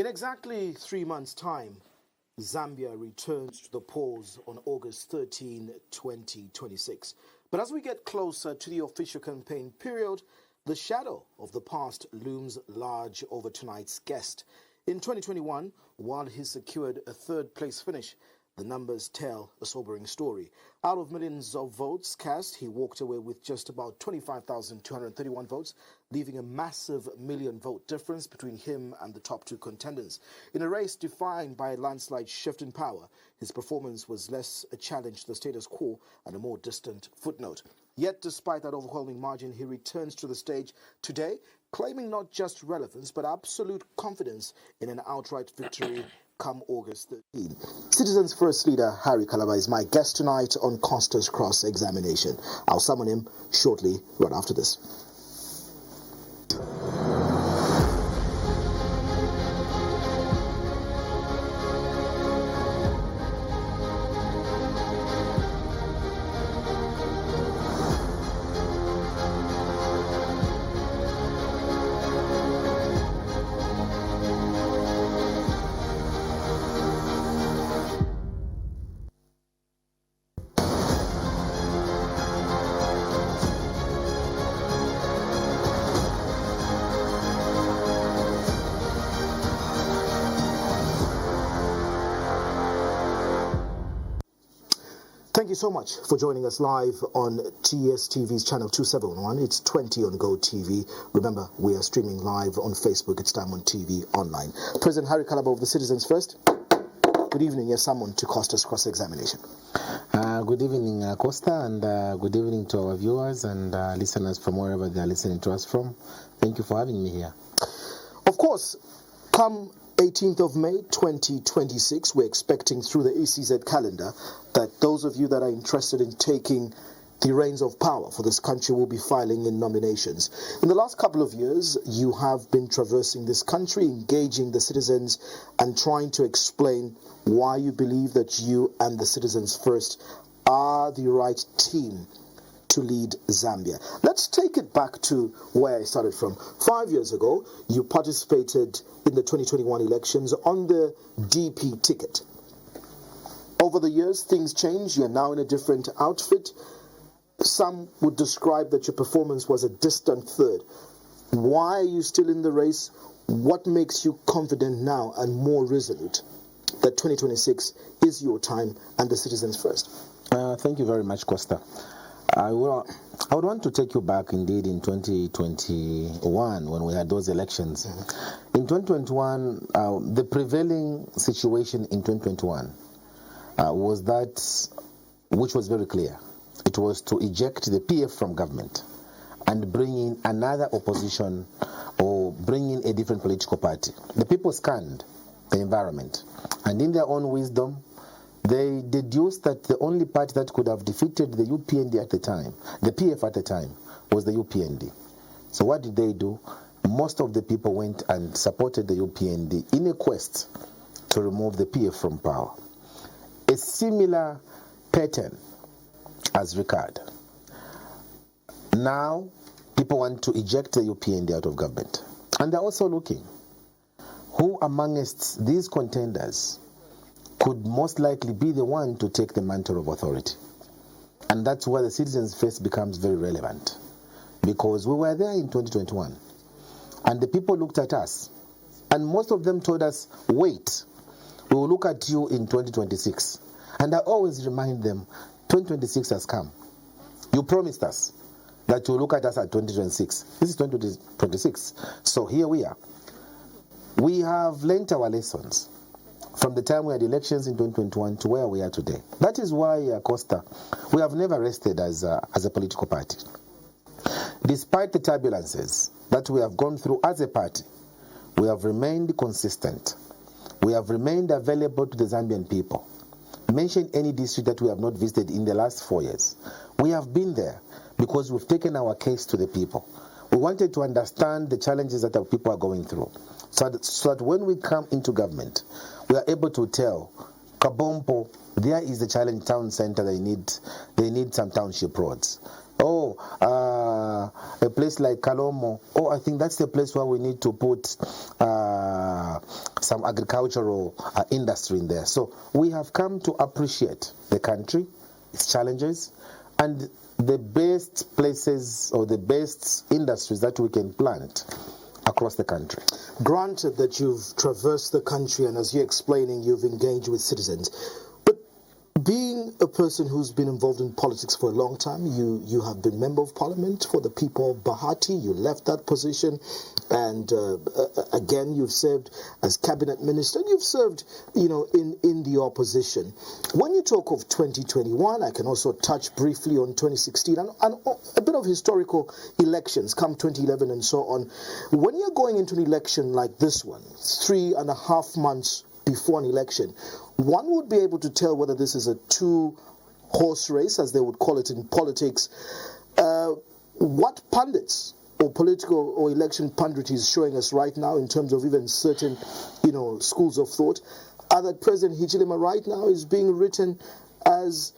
In exactly 3 months' time, Zambia returns to the polls on August 13, 2026. But as we get closer to the official campaign period, the shadow of the past looms large over tonight's guest. In 2021, while he secured a third-place finish, the numbers tell a sobering story. Out of millions of votes cast, he walked away with just about 25,231 votes, leaving a massive million-vote difference between him and the top two contenders. In a race defined by a landslide shift in power, his performance was less a challenge to the status quo and a more distant footnote. Yet, despite that overwhelming margin, he returns to the stage today, claiming not just relevance, but absolute confidence in an outright victory come August 13. Citizens First leader Harry Kalaba is my guest tonight on Costa's Cross-Examination. I'll summon him shortly, right after this. Thank you so much for joining us live on TSTV's channel 271. It's 20 on Go TV. Remember, we are streaming live on Facebook. It's Diamond TV online. President Harry Kalaba of the Citizens First. Good evening. You're summoned to Costa's Cross-Examination. Good evening, Costa, and good evening to our viewers and listeners from wherever they are listening to us from. Thank you for having me here. Of course, come 18th of May 2026, we're expecting through the ECZ calendar that those of you that are interested in taking the reins of power for this country will be filing in nominations. In the last couple of years, you have been traversing this country, engaging the citizens and trying to explain why you believe that you and the Citizens First are the right team to lead Zambia. Let's take it back to where I started from. 5 years ago, you participated in the 2021 elections on the DP ticket. Over the years, things changed. You're now in a different outfit. Some would describe that your performance was a distant third. Why are you still in the race? What makes you confident now and more resolute that 2026 is your time and the Citizens First? Thank you very much, Costa. I would want to take you back indeed in 2021 when we had those elections. In 2021, the prevailing situation in 2021 was that, which was very clear. It was to eject the PF from government and bring in another opposition or bring in a different political party. The people scanned the environment and in their own wisdom, they deduced that the only party that could have defeated the UPND at the time, the PF at the time, was the UPND. So what did they do? Most of the people went and supported the UPND in a quest to remove the PF from power. A similar pattern has recurred. Now, people want to eject the UPND out of government. And they're also looking who amongst these contenders could most likely be the one to take the mantle of authority. And that's where the Citizens First becomes very relevant. Because we were there in 2021. And the people looked at us. And most of them told us, wait, we will look at you in 2026. And I always remind them, 2026 has come. You promised us that you will look at us at 2026. This is 2026. So here we are. We have learnt our lessons from the time we had elections in 2021 to where we are today. That is why, Costa, we have never rested as a political party. Despite the turbulences that we have gone through as a party, we have remained consistent. We have remained available to the Zambian people. Mention any district that we have not visited in the last 4 years. We have been there because we've taken our case to the people. We wanted to understand the challenges that our people are going through, so that when we come into government, we are able to tell Kabompo, there is the challenge town center, they need some township roads. a place like Kalomo, I think that's the place where we need to put some agricultural industry in there. So we have come to appreciate the country, its challenges, and the best places or the best industries that we can plant across the country. Granted that you've traversed the country and as you're explaining, you've engaged with citizens, but being a person who's been involved in politics for a long time, you have been Member of Parliament for the people of Bahati, you left that position, and again you've served as Cabinet Minister, and you've served in the opposition. When you talk of 2021, I can also touch briefly on 2016 and a bit of historical elections, come 2011 and so on. When you're going into an election like this one, 3.5 months before an election, one would be able to tell whether this is a two-horse race, as they would call it in politics. What pundits or political or election punditry is showing us right now in terms of even certain, schools of thought, are that President Hichilema right now is being written as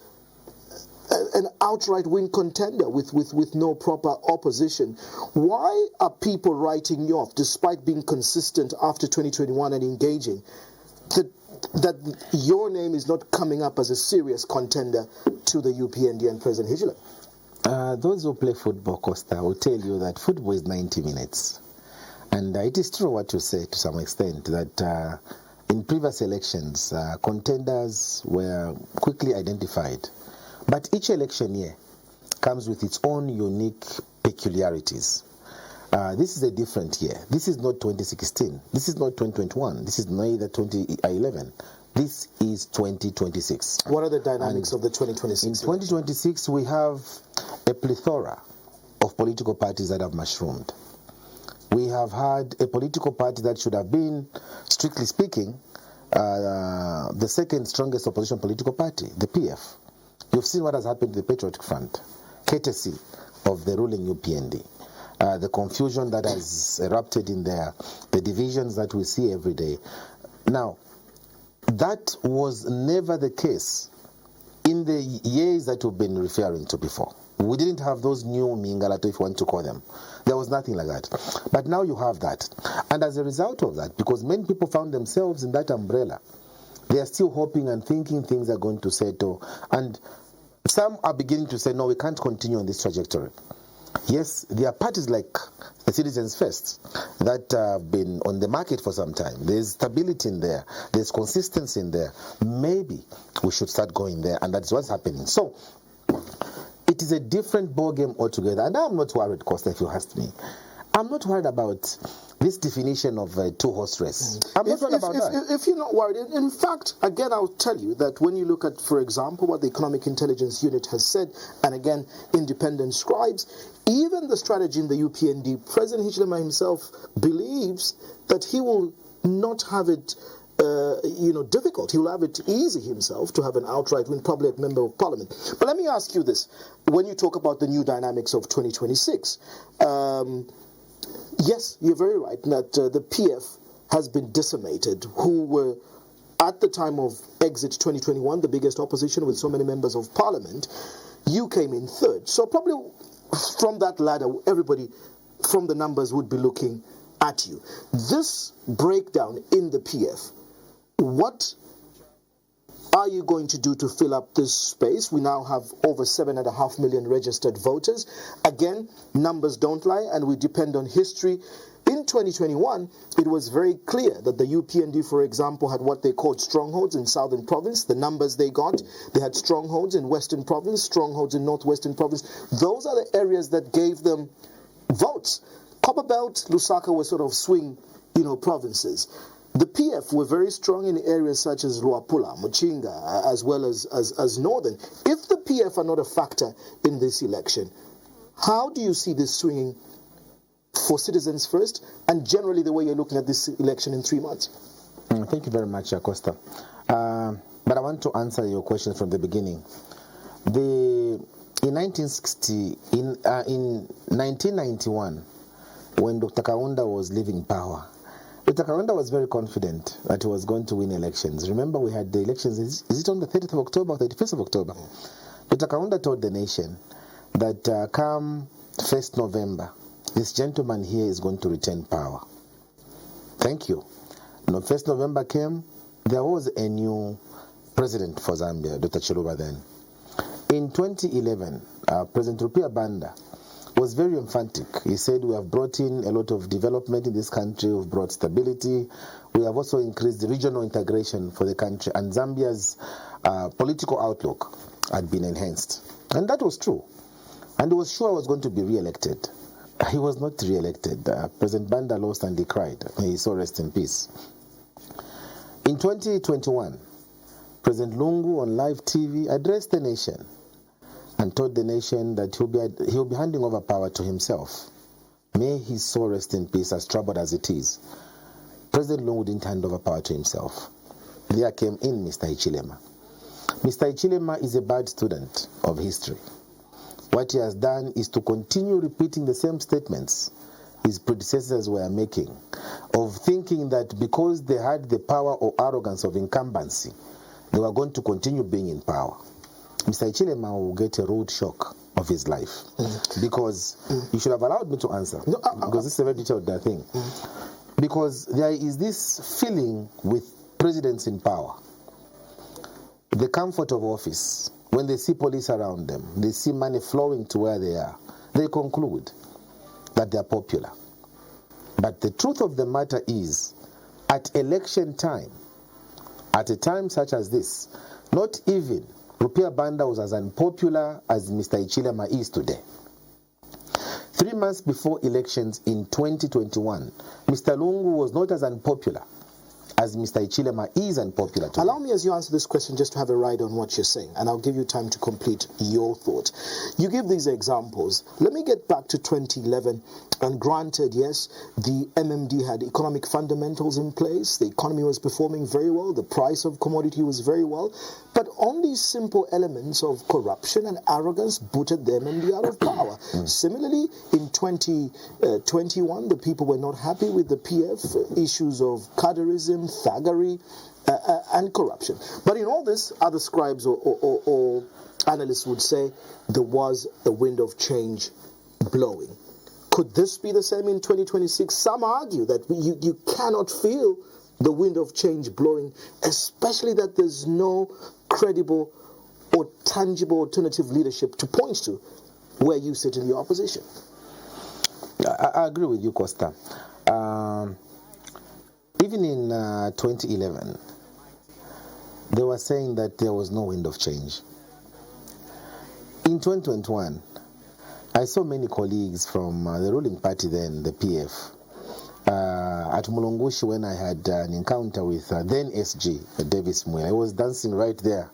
an outright win contender with no proper opposition. Why are people writing you off, despite being consistent after 2021 and engaging, that your name is not coming up as a serious contender to the UPND and President Hichilema? Those who play football, Costa, will tell you that football is 90 minutes. And it is true what you say to some extent, that in previous elections, contenders were quickly identified. But each election year comes with its own unique peculiarities. This is a different year. This is not 2016. This is not 2021. This is neither 2011. This is 2026. What are the dynamics of the 2026? In 2026, we have a plethora of political parties that have mushroomed. We have had a political party that should have been, strictly speaking, the second strongest opposition political party, the PF. You've seen what has happened to the Patriotic Front, courtesy of the ruling UPND. The confusion that has erupted in there, the divisions that we see every day. Now, that was never the case in the years that we've been referring to before. We didn't have those new Mingalato, if you want to call them. There was nothing like that. But now you have that. And as a result of that, because many people found themselves in that umbrella, they are still hoping and thinking things are going to settle. And some are beginning to say, no, we can't continue on this trajectory. Yes, there are parties like the Citizens First that have been on the market for some time. There's stability in there. There's consistency in there. Maybe we should start going there, and that's what's happening. So, it is a different ballgame altogether. And I'm not worried, Costa, if you ask me. I'm not worried about this definition of a two-horse race. I'm not worried about that. If you're not worried, in fact, again, I'll tell you that when you look at, for example, what the Economic Intelligence Unit has said, and again, independent scribes, even the strategy in the UPND, President Hichilema himself believes that he will not have it difficult. He will have it easy himself to have an outright win, probably at Member of Parliament. But let me ask you this. When you talk about the new dynamics of 2026, yes, you're very right that the PF has been decimated, who were, at the time of exit 2021, the biggest opposition with so many members of Parliament. You came in third. So probably from that ladder, everybody from the numbers would be looking at you. This breakdown in the PF, what are you going to do to fill up this space? We now have over 7.5 million registered voters. Again, numbers don't lie, and we depend on history. In 2021, it was very clear that the UPND, for example, had what they called strongholds in Southern Province. The numbers they got, they had strongholds in Western Province, strongholds in Northwestern Province. Those are the areas that gave them votes. Copperbelt, Lusaka were sort of swing, provinces. The PF were very strong in areas such as Luapula, Muchinga, as well as Northern. If the PF are not a factor in this election, how do you see this swinging for Citizens First, and generally the way you're looking at this election in 3 months? Thank you very much, Costa. But I want to answer your question from the beginning. In 1991, when Dr. Kaunda was leaving power, Dr. Kaunda was very confident that he was going to win elections. Remember, we had the elections, is it on the 30th of October or 31st of October? Dr. Kaunda told the nation that come 1st November, this gentleman here is going to retain power. Thank you. When 1st November came, there was a new president for Zambia, Dr. Chiluba then. In 2011, President Rupia Banda was very emphatic. He said, we have brought in a lot of development in this country, we've brought stability, we have also increased the regional integration for the country, and Zambia's political outlook had been enhanced. And that was true. And he was sure he was going to be re-elected. He was not re-elected. President Banda lost and he cried. He saw rest in peace. In 2021, President Lungu on live TV addressed the nation and told the nation that he'll be handing over power to himself. May his soul rest in peace, as troubled as it is. President Lungu didn't hand over power to himself. There came in Mr. Hichilema. Mr. Hichilema is a bad student of history. What he has done is to continue repeating the same statements his predecessors were making, of thinking that because they had the power or arrogance of incumbency, they were going to continue being in power. Mr. Hichilema will get a rude shock of his life, because you should have allowed me to answer, because this is a very detailed thing. Because there is this feeling with presidents in power, the comfort of office. When they see police around them, they see money flowing to where they are, they conclude that they are popular. But the truth of the matter is, at election time, at a time such as this, not even Rupia Banda was as unpopular as Mr. Hichilema is today. 3 months before elections in 2021, Mr. Lungu was not as unpopular as Mr. Hichilema is unpopular today. Allow me, as you answer this question, just to have a ride on what you're saying, and I'll give you time to complete your thought. You give these examples. Let me get back to 2011, and granted, yes, the MMD had economic fundamentals in place, the economy was performing very well, the price of commodity was very well, but only simple elements of corruption and arrogance booted the MMD out of power. Similarly, in 2021, the people were not happy with the PF, issues of cadreism, thuggery, and corruption. But in all this, other scribes or analysts would say there was a wind of change blowing. Could this be the same in 2026? Some argue that you cannot feel the wind of change blowing, especially that there's no credible or tangible alternative leadership to point to where you sit in the opposition. I agree with you, Costa. Even in 2011, they were saying that there was no wind of change. In 2021, I saw many colleagues from the ruling party then, the PF, at Mulungushi when I had an encounter with then SG, Davis Muya. He was dancing right there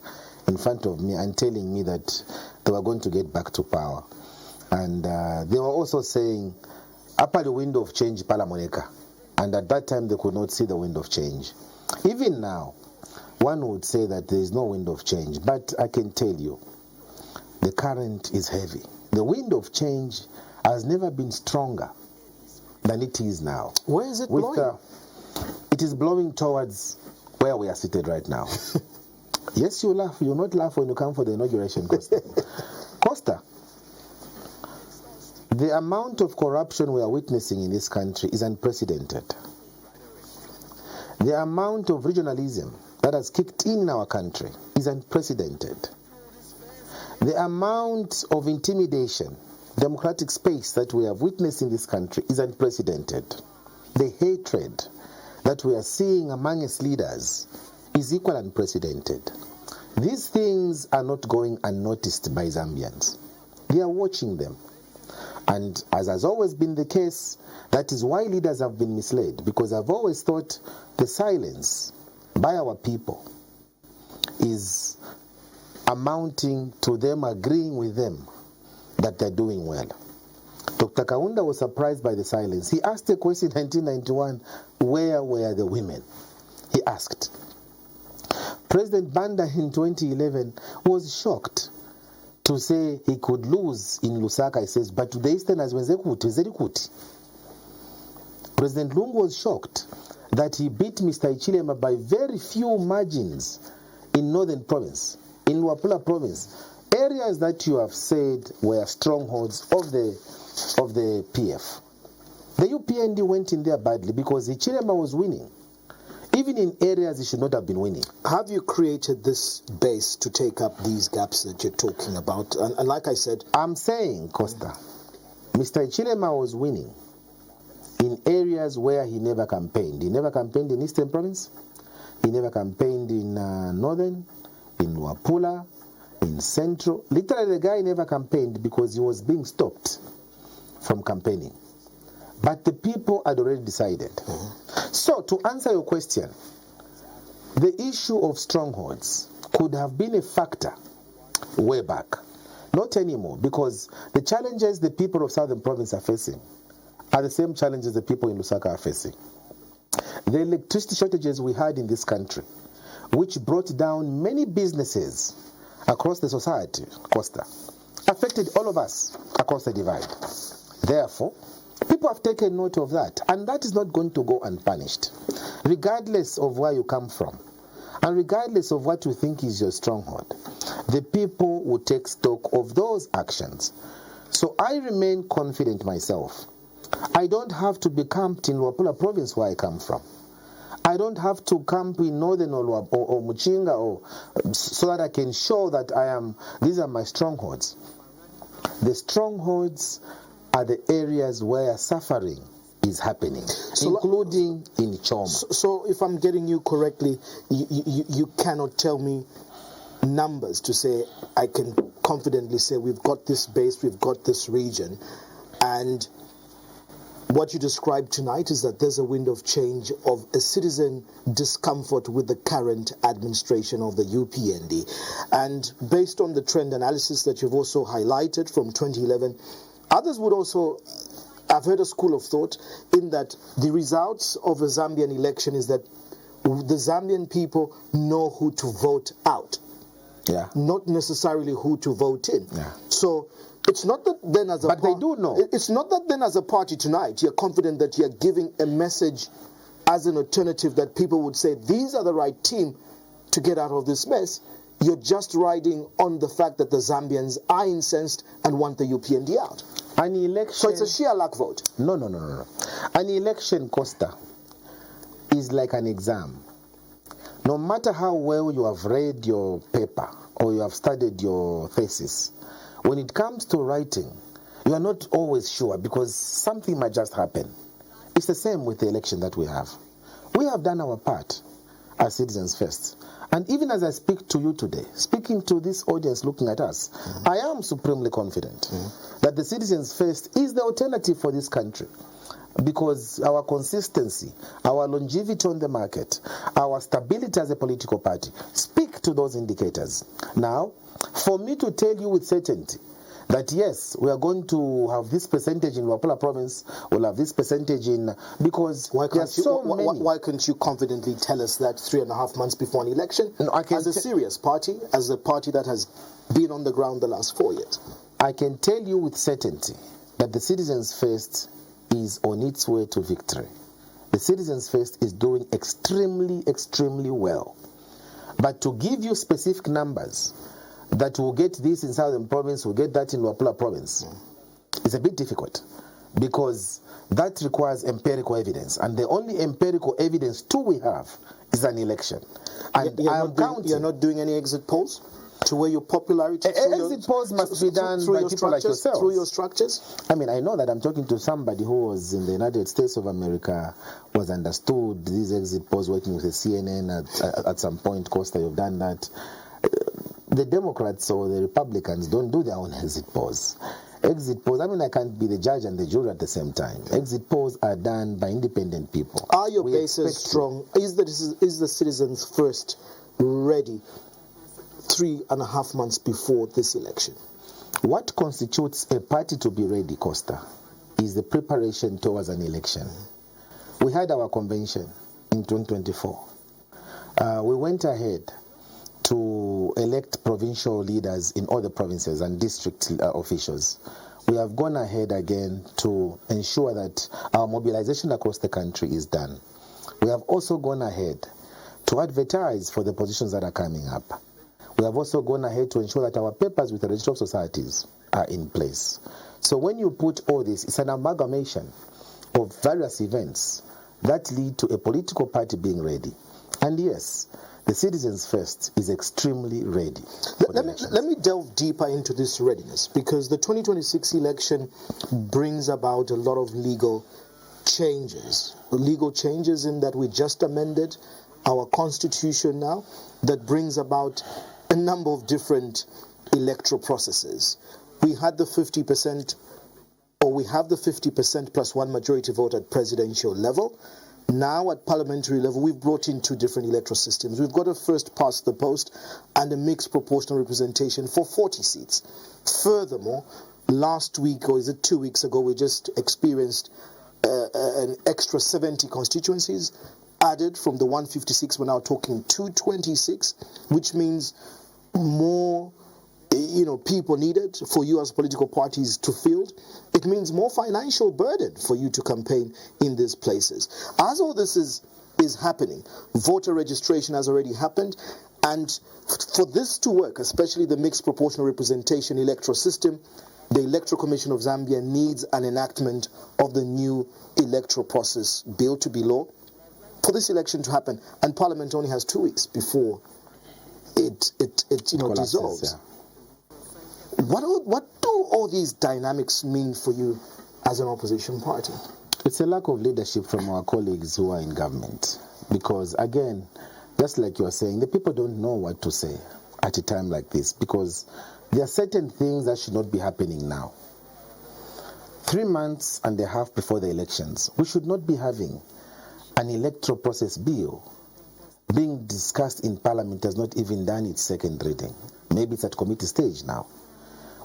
in front of me and telling me that they were going to get back to power. And they were also saying, upper the wind of change, Palamoneka. And at that time, they could not see the wind of change. Even now, one would say that there is no wind of change. But I can tell you, the current is heavy. The wind of change has never been stronger than it is now. Where is it blowing? It is blowing towards where we are seated right now. Yes, you laugh. You will not laugh when you come for the inauguration, Costa. Costa, the amount of corruption we are witnessing in this country is unprecedented. The amount of regionalism that has kicked in our country is unprecedented. The amount of intimidation, democratic space that we have witnessed in this country is unprecedented. The hatred that we are seeing among its leaders is equally unprecedented. These things are not going unnoticed by Zambians. They are watching them. And as has always been the case, that is why leaders have been misled, because I've always thought the silence by our people is amounting to them agreeing with them that they're doing well. Dr. Kaunda was surprised by the silence. He asked a question in 1991, where were the women? He asked. President Banda in 2011 was shocked to say he could lose in Lusaka. He says, but to the Easterners, President Lungu was shocked that he beat Mr. Hichilema by very few margins in Northern Province, in Luapula Province, areas that you have said were strongholds of the of the PF. The UPND went in there badly because Hichilema was winning, even in areas he should not have been winning. Have you created this base to take up these gaps that you're talking about? And like I said, I'm saying, Costa, Mr. Hichilema was winning in areas where he never campaigned. He never campaigned in Eastern Province. He never campaigned in Northern, in Wapula, in Central. Literally, the guy never campaigned because he was being stopped from campaigning. But the people had already decided. So, to answer your question, the issue of strongholds could have been a factor way back. Not anymore, because the challenges the people of Southern Province are facing are the same challenges the people in Lusaka are facing. The electricity shortages we had in this country, which brought down many businesses across the society, Costa, affected all of us across the divide. Therefore, people have taken note of that, and that is not going to go unpunished, regardless of where you come from, and regardless of what you think is your stronghold. The people will take stock of those actions. So I remain confident myself. I don't have to be camped in Luapula province where I come from. I don't have to camp in Northern or Muchinga so that I can show that these are my strongholds. The strongholds are the areas where suffering is happening, including in Choma. So if I'm getting you correctly, you cannot tell me numbers to say I can confidently say we've got this base, we've got this region, and what you described tonight is that there's a wind of change of a citizen discomfort with the current administration of the UPND. And based on the trend analysis that you've also highlighted from 2011, others would also have heard a school of thought in that the results of a Zambian election is that the Zambian people know who to vote out, not necessarily who to vote in. So it's not that then as a but they do know. It's not that then as a party tonight you're confident that you're giving a message as an alternative that people would say these are the right team to get out of this mess. You're just riding on the fact that the Zambians are incensed and want the UPND out. An election. So it's a sheer luck vote. No. An election, Costa, is like an exam. No matter how well you have read your paper or you have studied your thesis, when it comes to writing, you are not always sure because something might just happen. It's the same with the election that we have. We have done our part as citizens first. And even as I speak to you today, speaking to this audience looking at us, I am supremely confident that the citizens first is the alternative for this country. Because our consistency, our longevity on the market, our stability as a political party speak to those indicators. Now, for me to tell you with certainty that yes, we are going to have this percentage in Wapula province, we'll have this percentage in, because why can't you confidently tell us that 3.5 months before an election, as a serious party, as a party that has been on the ground the last 4 years? I can tell you with certainty that the Citizens First is on its way to victory. The Citizens First is doing extremely, extremely well. But to give you specific numbers, that we'll get this in Southern Province, we'll get that in Wapula Province, it's a bit difficult because that requires empirical evidence. And the only empirical evidence we have is an election. And you're not doing any exit polls to where your popularity... Exit polls must be done by people like yourselves. Through your structures? I mean, I know that I'm talking to somebody who was in the United States of America, was understood these exit polls, working with the CNN at some point. Costa, you've done that. The Democrats or the Republicans don't do their own exit polls. Exit polls, I mean, I can't be the judge and the jury at the same time. Exit polls are done by independent people. Are your bases strong? Is the Citizens First ready 3.5 months before this election? What constitutes a party to be ready, Costa, is the preparation towards an election. We had our convention in 2024. We went ahead to elect provincial leaders in all the provinces and district officials. We have gone ahead again to ensure that our mobilization across the country is done. We have also gone ahead to advertise for the positions that are coming up. We have also gone ahead to ensure that our papers with the Registry of Societies are in place. So when you put all this, it's an amalgamation of various events that lead to a political party being ready. And yes, the Citizens First is extremely ready. Let me delve deeper into this readiness, because the 2026 election brings about a lot of legal changes. Legal changes in that we just amended our constitution now that brings about a number of different electoral processes. We had the 50%, or we have the 50% plus one majority vote at presidential level. Now at parliamentary level, we've brought in two different electoral systems. We've got a first past the post and a mixed proportional representation for 40 seats. Furthermore, last week, or is it 2 weeks ago, we just experienced an extra 70 constituencies added from the 156. We're now talking 226, which means more people needed for you as political parties to field. It means more financial burden for you to campaign in these places. As all this is happening, voter registration has already happened, and for this to work, especially the mixed proportional representation electoral system, the Electoral Commission of Zambia needs an enactment of the new electoral process bill to be law for this election to happen, and Parliament only has 2 weeks before it collapses, dissolves. Yeah. What do all these dynamics mean for you as an opposition party? It's a lack of leadership from our colleagues who are in government. Because, again, just like you are saying, the people don't know what to say at a time like this, because there are certain things that should not be happening now. 3 months and a half before the elections, we should not be having an electoral process bill being discussed in Parliament has not even done its second reading. Maybe it's at committee stage now.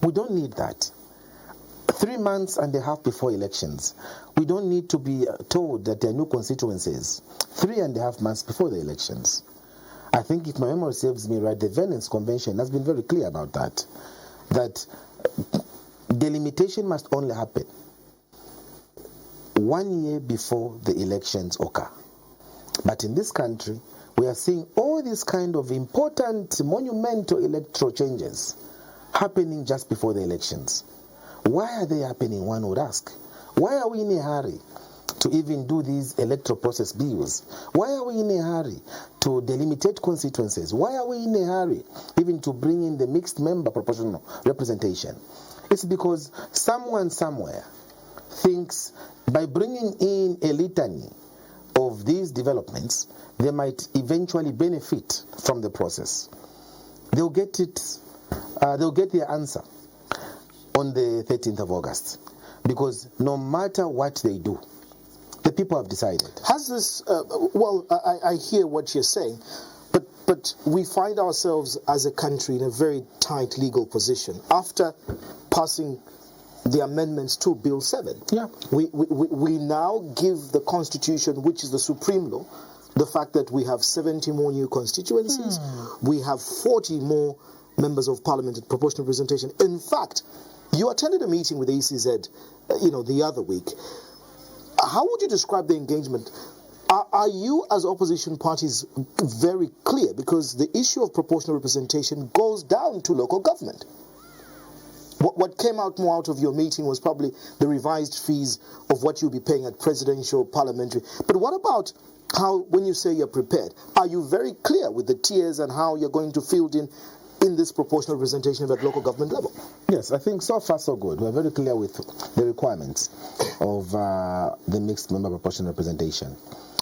We don't need that. 3 months and a half before elections, we don't need to be told that there are new constituencies 3.5 months before the elections. I think, if my memory serves me right, the Venice Convention has been very clear about that delimitation must only happen 1 year before the elections occur. But in this country, we are seeing all these kind of important, monumental electoral changes happening just before the elections. Why are they happening, one would ask? Why are we in a hurry to even do these electoral process bills? Why are we in a hurry to delimitate constituencies? Why are we in a hurry even to bring in the mixed member proportional representation? It's because someone somewhere thinks by bringing in a litany of these developments, they might eventually benefit from the process. They'll get their answer on the 13th of August. Because no matter what they do, the people have decided. Has this, I hear what you're saying, but we find ourselves as a country in a very tight legal position. After passing the amendments to Bill 7, we now give the Constitution, which is the supreme law, the fact that we have 70 more new constituencies, we have 40 more members of parliament at proportional representation. In fact, you attended a meeting with the ECZ, the other week. How would you describe the engagement? Are you, as opposition parties, very clear? Because the issue of proportional representation goes down to local government. What came out more out of your meeting was probably the revised fees of what you'll be paying at presidential, parliamentary. But what about how, when you say you're prepared, are you very clear with the tiers and how you're going to field in this proportional representation at local government level? Yes, I think so far so good. We're very clear with the requirements of the mixed member proportional representation.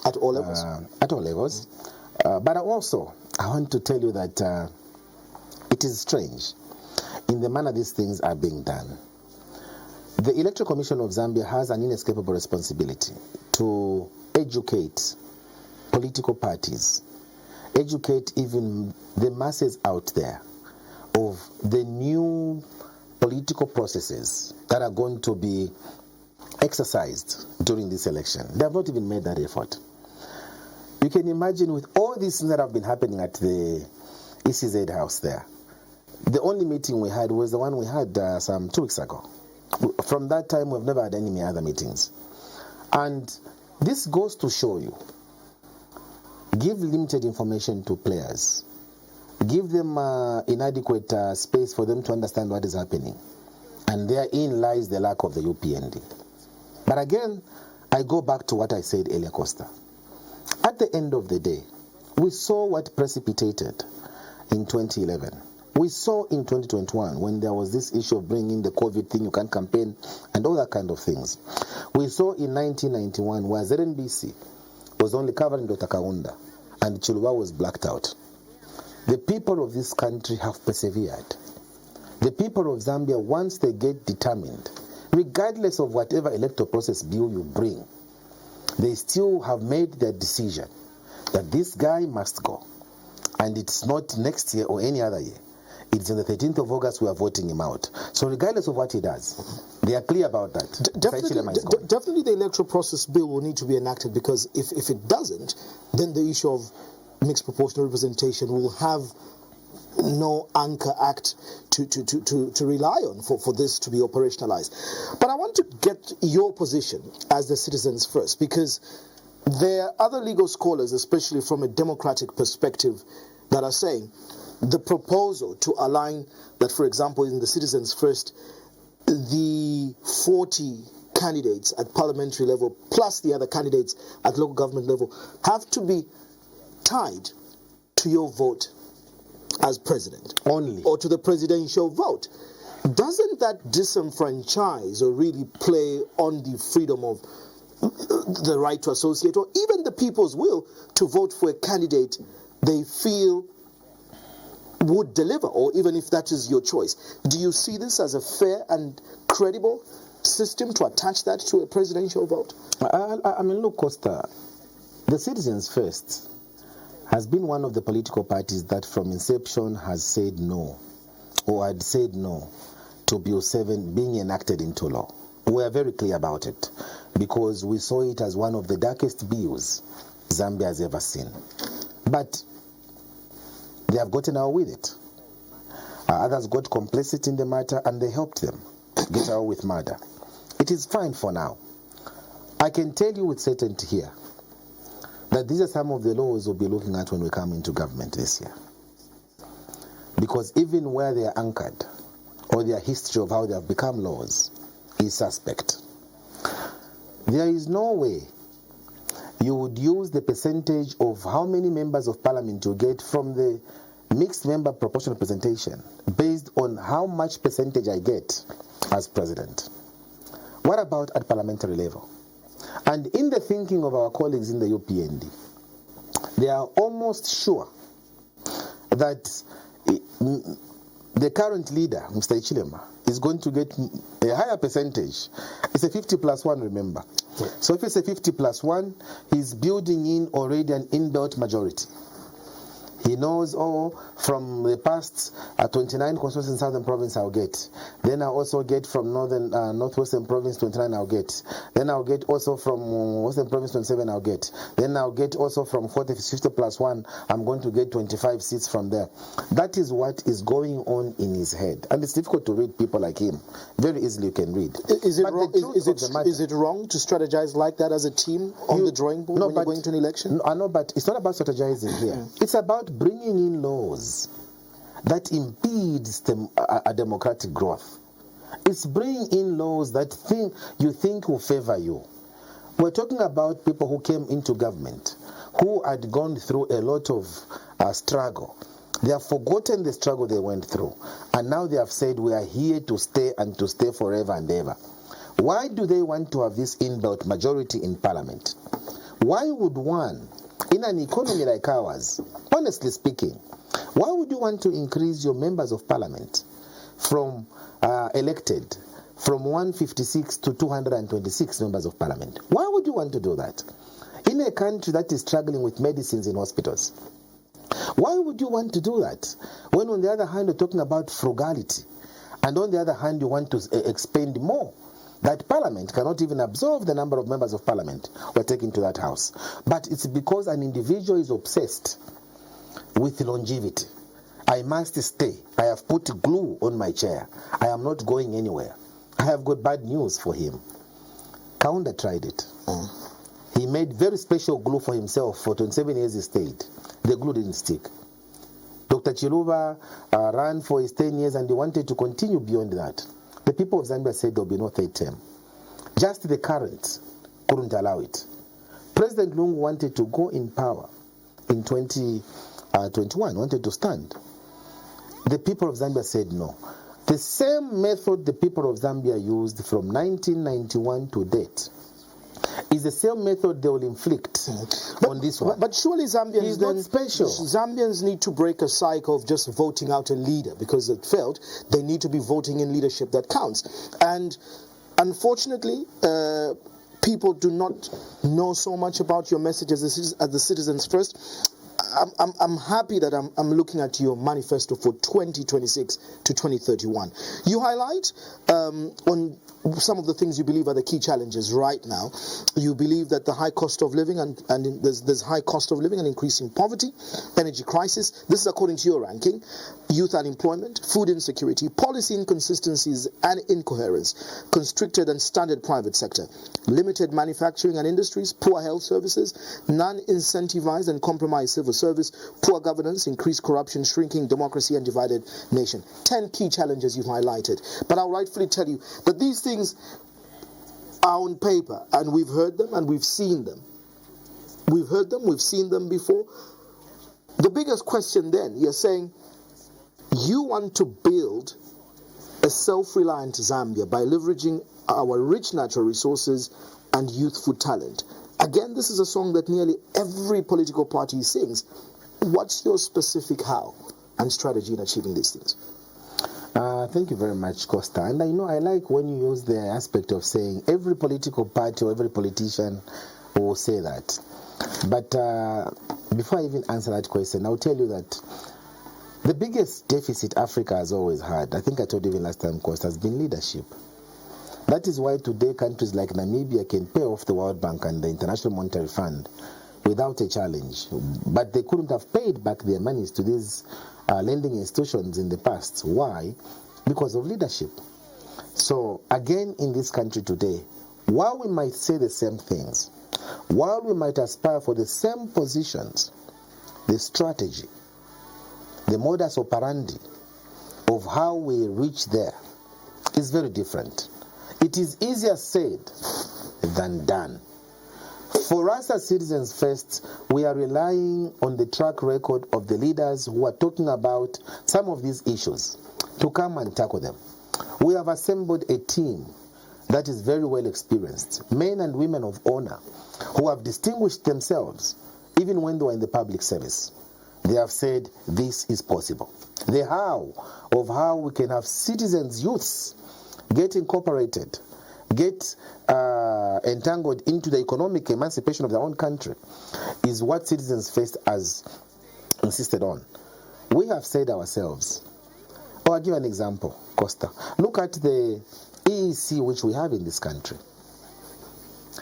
At all levels? At all levels. But I want to tell you that it is strange in the manner these things are being done. The Electoral Commission of Zambia has an inescapable responsibility to educate political parties, educate even the masses out there of the new political processes that are going to be exercised during this election. They have not even made that effort. You can imagine, with all these things that have been happening at the ECZ house there, the only meeting we had was the one we had some 2 weeks ago. From that time, we've never had any other meetings. And this goes to show you, give limited information to players. Give them inadequate space for them to understand what is happening. And therein lies the lack of the UPND. But again, I go back to what I said earlier, Costa. At the end of the day, we saw what precipitated in 2011. We saw in 2021 when there was this issue of bringing the COVID thing, you can't campaign, and all that kind of things. We saw in 1991 where ZNBC was only covering Dr. Kaunda and Chiluba was blacked out. The people of this country have persevered. The people of Zambia, once they get determined, regardless of whatever electoral process bill you bring, they still have made their decision that this guy must go. And it's not next year or any other year. It's on the 13th of August we are voting him out. So regardless of what he does, they are clear about that. Definitely the electoral process bill will need to be enacted, because if it doesn't, then the issue of mixed proportional representation will have no anchor act to rely on for this to be operationalized. But I want to get your position as the Citizens First, because there are other legal scholars, especially from a democratic perspective, that are saying the proposal to align that, for example, in the Citizens First, the 40 candidates at parliamentary level plus the other candidates at local government level have to be tied to your vote as president only, or to the presidential vote. Doesn't that disenfranchise or really play on the freedom of the right to associate, or even the people's will to vote for a candidate they feel would deliver, or even if that is your choice? Do you see this as a fair and credible system to attach that to a presidential vote? I mean, look, Costa, the Citizens First has been one of the political parties that from inception has said no, or had said no to Bill 7 being enacted into law. We are very clear about it, because we saw it as one of the darkest bills Zambia has ever seen. But they have gotten out with it. Others got complicit in the matter and they helped them get out with murder. It is fine for now. I can tell you with certainty here that these are some of the laws we'll be looking at when we come into government this year. Because even where they are anchored, or their history of how they have become laws, is suspect. There is no way you would use the percentage of how many members of parliament you get from the mixed member proportional representation based on how much percentage I get as president. What about at parliamentary level? And in the thinking of our colleagues in the UPND, they are almost sure that the current leader, Mr. Ichilema, is going to get a higher percentage. It's a 50+1, remember. Yeah. So if it's a 50+1, he's building in already an inbuilt majority. He knows, from the past 29 constituencies in Southern Province I'll get. Then I'll also get from Northwestern Province 29 I'll get. Then I'll get also from Western Province 27 I'll get. Then I'll get also from 50+1, I'm going to get 25 seats from there. That is what is going on in his head. And it's difficult to read people like him. Very easily you can read. Is it wrong to strategize like that as a team on the drawing board when you're going to an election? No, I know, but it's not about strategizing here. It's about bringing in laws that impedes a democratic growth. It's bringing in laws that you think will favor you. We're talking about people who came into government, who had gone through a lot of struggle. They have forgotten the struggle they went through, and now they have said we are here to stay and to stay forever and ever. Why do they want to have this inbuilt majority in parliament? Why would one, in an economy like ours, honestly speaking, why would you want to increase your members of parliament from elected from 156 to 226 members of parliament? Why would you want to do that? In a country that is struggling with medicines in hospitals, why would you want to do that? When on the other hand you're talking about frugality, and on the other hand you want to expend more. That parliament cannot even absorb the number of members of parliament who are taken to that house. But it's because an individual is obsessed with longevity. I must stay. I have put glue on my chair. I am not going anywhere. I have got bad news for him. Kaunda tried it. He made very special glue for himself. For 27 years he stayed. The glue didn't stick. Dr. Chiluba ran for his 10 years and he wanted to continue beyond that. The people of Zambia said there will be no third term. Just the current couldn't allow it. President Lungu wanted to go in power in 2021, wanted to stand. The people of Zambia said no. The same method the people of Zambia used from 1991 to date is the same method they will inflict on this one. But surely Zambians not special. Zambians need to break a cycle of just voting out a leader because it failed. They need to be voting in leadership that counts. And unfortunately, people do not know so much about your message as the citizens first. I'm happy that I'm looking at your manifesto for 2026 to 2031. You highlight on some of the things you believe are the key challenges right now. You believe that the high cost of living and there's high cost of living and increasing poverty, energy crisis. This is according to your ranking. Youth unemployment, food insecurity, policy inconsistencies and incoherence, constricted and standard private sector, limited manufacturing and industries, poor health services, non-incentivized and compromised civil service, poor governance, increased corruption, shrinking democracy and divided nation. 10 key challenges you've highlighted. But I'll rightfully tell you that these things are on paper and we've heard them and we've seen them. We've heard them, we've seen them before. The biggest question then, you're saying you want to build a self-reliant Zambia by leveraging our rich natural resources and youthful talent. Again, this is a song that nearly every political party sings. What's your specific how and strategy in achieving these things? Thank you very much, Costa. And I like when you use the aspect of saying every political party or every politician will say that. But before I even answer that question, I'll tell you that the biggest deficit Africa has always had, I think I told you even last time, Costa, has been leadership. That is why today countries like Namibia can pay off the World Bank and the International Monetary Fund without a challenge. But they couldn't have paid back their monies to these lending institutions in the past. Why? Because of leadership. So again, in this country today, while we might say the same things, while we might aspire for the same positions, the strategy, the modus operandi of how we reach there is very different. It is easier said than done. For us as Citizens First, we are relying on the track record of the leaders who are talking about some of these issues to come and tackle them. We have assembled a team that is very well experienced, men and women of honor who have distinguished themselves even when they were in the public service. They have said this is possible. The how of how we can have citizens, youths, get incorporated, get entangled into the economic emancipation of their own country is what Citizens First has insisted on. We have said ourselves, I'll give an example, Costa. Look at the EEC which we have in this country.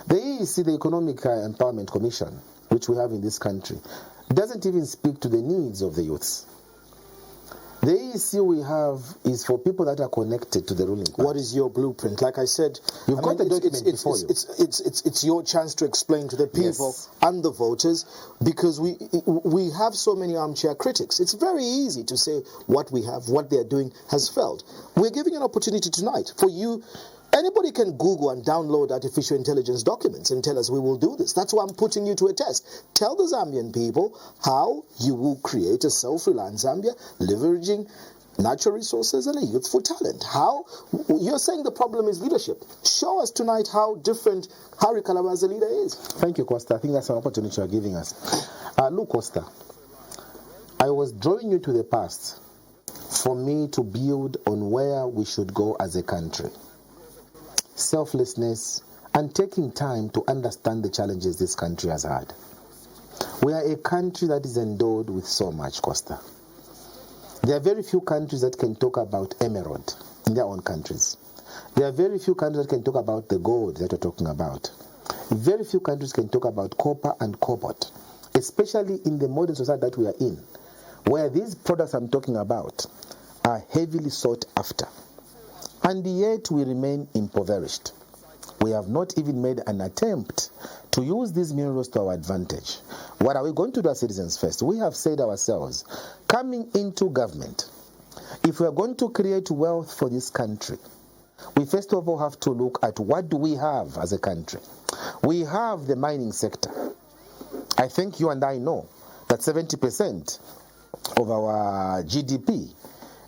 The EEC, the Economic Empowerment Commission, which we have in this country, doesn't even speak to the needs of the youths. The EEC we have is for people that are connected to the ruling party. What is your blueprint? Like I said, you've got the document before you. It's your chance to explain to the people and the voters, because we have so many armchair critics. It's very easy to say what we have, what they're doing has failed. We're giving an opportunity tonight for you. Anybody can Google and download artificial intelligence documents and tell us we will do this. That's why I'm putting you to a test. Tell the Zambian people how you will create a self-reliant Zambia, leveraging natural resources and a youthful talent. How? You're saying the problem is leadership. Show us tonight how different Harry Kalaba as a leader is. Thank you, Costa. I think that's an opportunity you're giving us. Look, Costa, I was drawing you to the past for me to build on where we should go as a country. Selflessness, and taking time to understand the challenges this country has had. We are a country that is endowed with so much, Costa. There are very few countries that can talk about emerald in their own countries. There are very few countries that can talk about the gold that we're talking about. Very few countries can talk about copper and cobalt, especially in the modern society that we are in, where these products I'm talking about are heavily sought after. And yet we remain impoverished. We have not even made an attempt to use these minerals to our advantage. What are we going to do as Citizens First? We have said ourselves, coming into government, if we are going to create wealth for this country, we first of all have to look at what do we have as a country. We have the mining sector. I think you and I know that 70% of our GDP,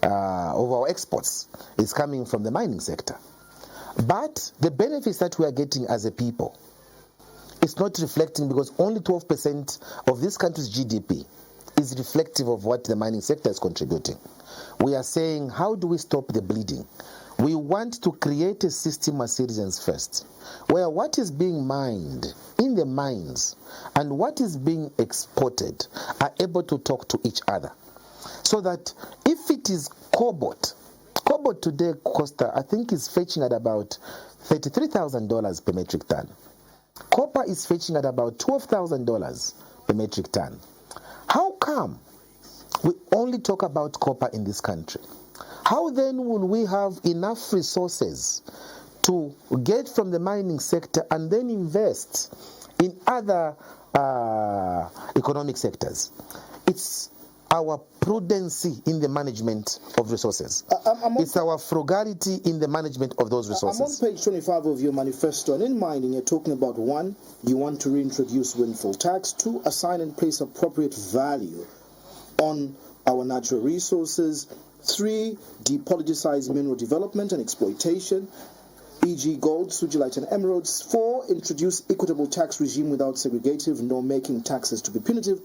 of our exports, is coming from the mining sector. But the benefits that we are getting as a people, it's not reflecting, because only 12% of this country's GDP is reflective of what the mining sector is contributing. We are saying, how do we stop the bleeding? We want to create a system as citizens first, where what is being mined in the mines and what is being exported are able to talk to each other. So that if it is cobalt today, Costa, I think is fetching at about $33,000 per metric ton. Copper is fetching at about $12,000 per metric ton. How come we only talk about copper in this country? How then will we have enough resources to get from the mining sector and then invest in other economic sectors? It's our prudency in the management of resources. It's our frugality in the management of those resources. I'm on page 25 of your manifesto, and in mining you're talking about 1, you want to reintroduce windfall tax; 2, assign and place appropriate value on our natural resources; 3, depoliticize mineral development and exploitation, e.g. gold, sugilite and emeralds; 4, introduce equitable tax regime without segregative nor making taxes to be punitive;